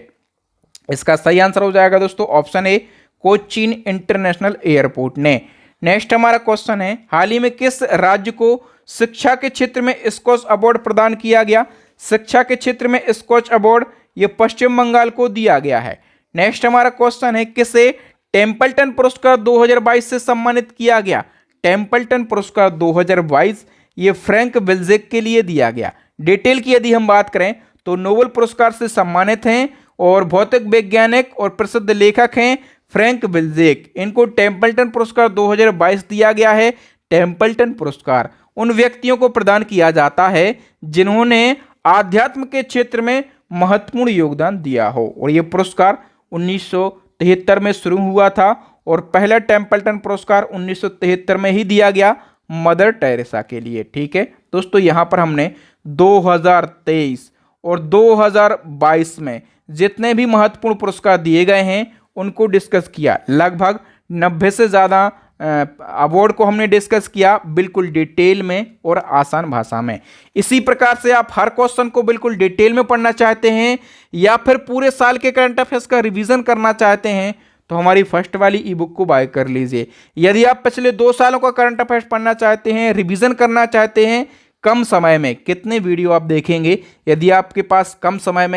A: इसका सही आंसर हो जाएगा दोस्तों ऑप्शन ए, कोचीन इंटरनेशनल एयरपोर्ट ने। नेक्स्ट हमारा क्वेश्चन है हाल ही में किस राज्य को शिक्षा के क्षेत्र में स्कॉच अवार्ड प्रदान किया गया? शिक्षा के क्षेत्र में स्कॉच अवार्ड ये पश्चिम बंगाल को दिया गया है। नेक्स्ट हमारा क्वेश्चन है किसे टेम्पल्टन पुरस्कार 2022 से सम्मानित किया गया? टेम्पल्टन पुरस्कार 2022 ये फ्रैंक विल्जेक के लिए दिया गया। डिटेल की यदि हम बात करें तो नोबेल पुरस्कार से सम्मानित हैं और भौतिक वैज्ञानिक और प्रसिद्ध लेखक हैं फ्रैंक विल्जेक। इनको टेम्पल्टन पुरस्कार 2022 दिया गया है। टेम्पल्टन पुरस्कार उन व्यक्तियों को प्रदान किया जाता है जिन्होंने आध्यात्म के क्षेत्र में महत्वपूर्ण योगदान दिया हो। और ये पुरस्कार 1973 में शुरू हुआ था और पहला टेम्पल्टन पुरस्कार 1973 में ही दिया गया मदर टेरेसा के लिए। ठीक है दोस्तों, यहाँ पर हमने 2023 और 2022 में जितने भी महत्वपूर्ण पुरस्कार दिए गए हैं उनको डिस्कस किया। लगभग 90 से ज़्यादा अवार्ड को हमने डिस्कस किया बिल्कुल डिटेल में और आसान भाषा में। इसी प्रकार से आप हर क्वेश्चन को बिल्कुल डिटेल में पढ़ना चाहते हैं या फिर पूरे साल के करंट अफेयर्स का रिवीजन करना चाहते हैं तो हमारी फर्स्ट वाली ई बुक को बाय कर लीजिए। यदि आप पिछले 2 सालों का करंट अफेयर्स पढ़ना चाहते हैं, रिवीजन करना चाहते हैं कम समय में, कितने वीडियो आप देखेंगे, यदि आपके पास कम समय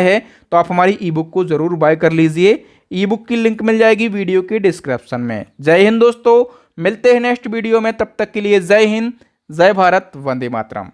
A: है तो आप हमारी ई बुक को जरूर बाय कर लीजिए। ई बुक की लिंक मिल जाएगी वीडियो के डिस्क्रिप्शन में। जय हिंद दोस्तों, मिलते हैं नेक्स्ट वीडियो में, तब तक के लिए जय हिंद, जय भारत, वंदे मातरम।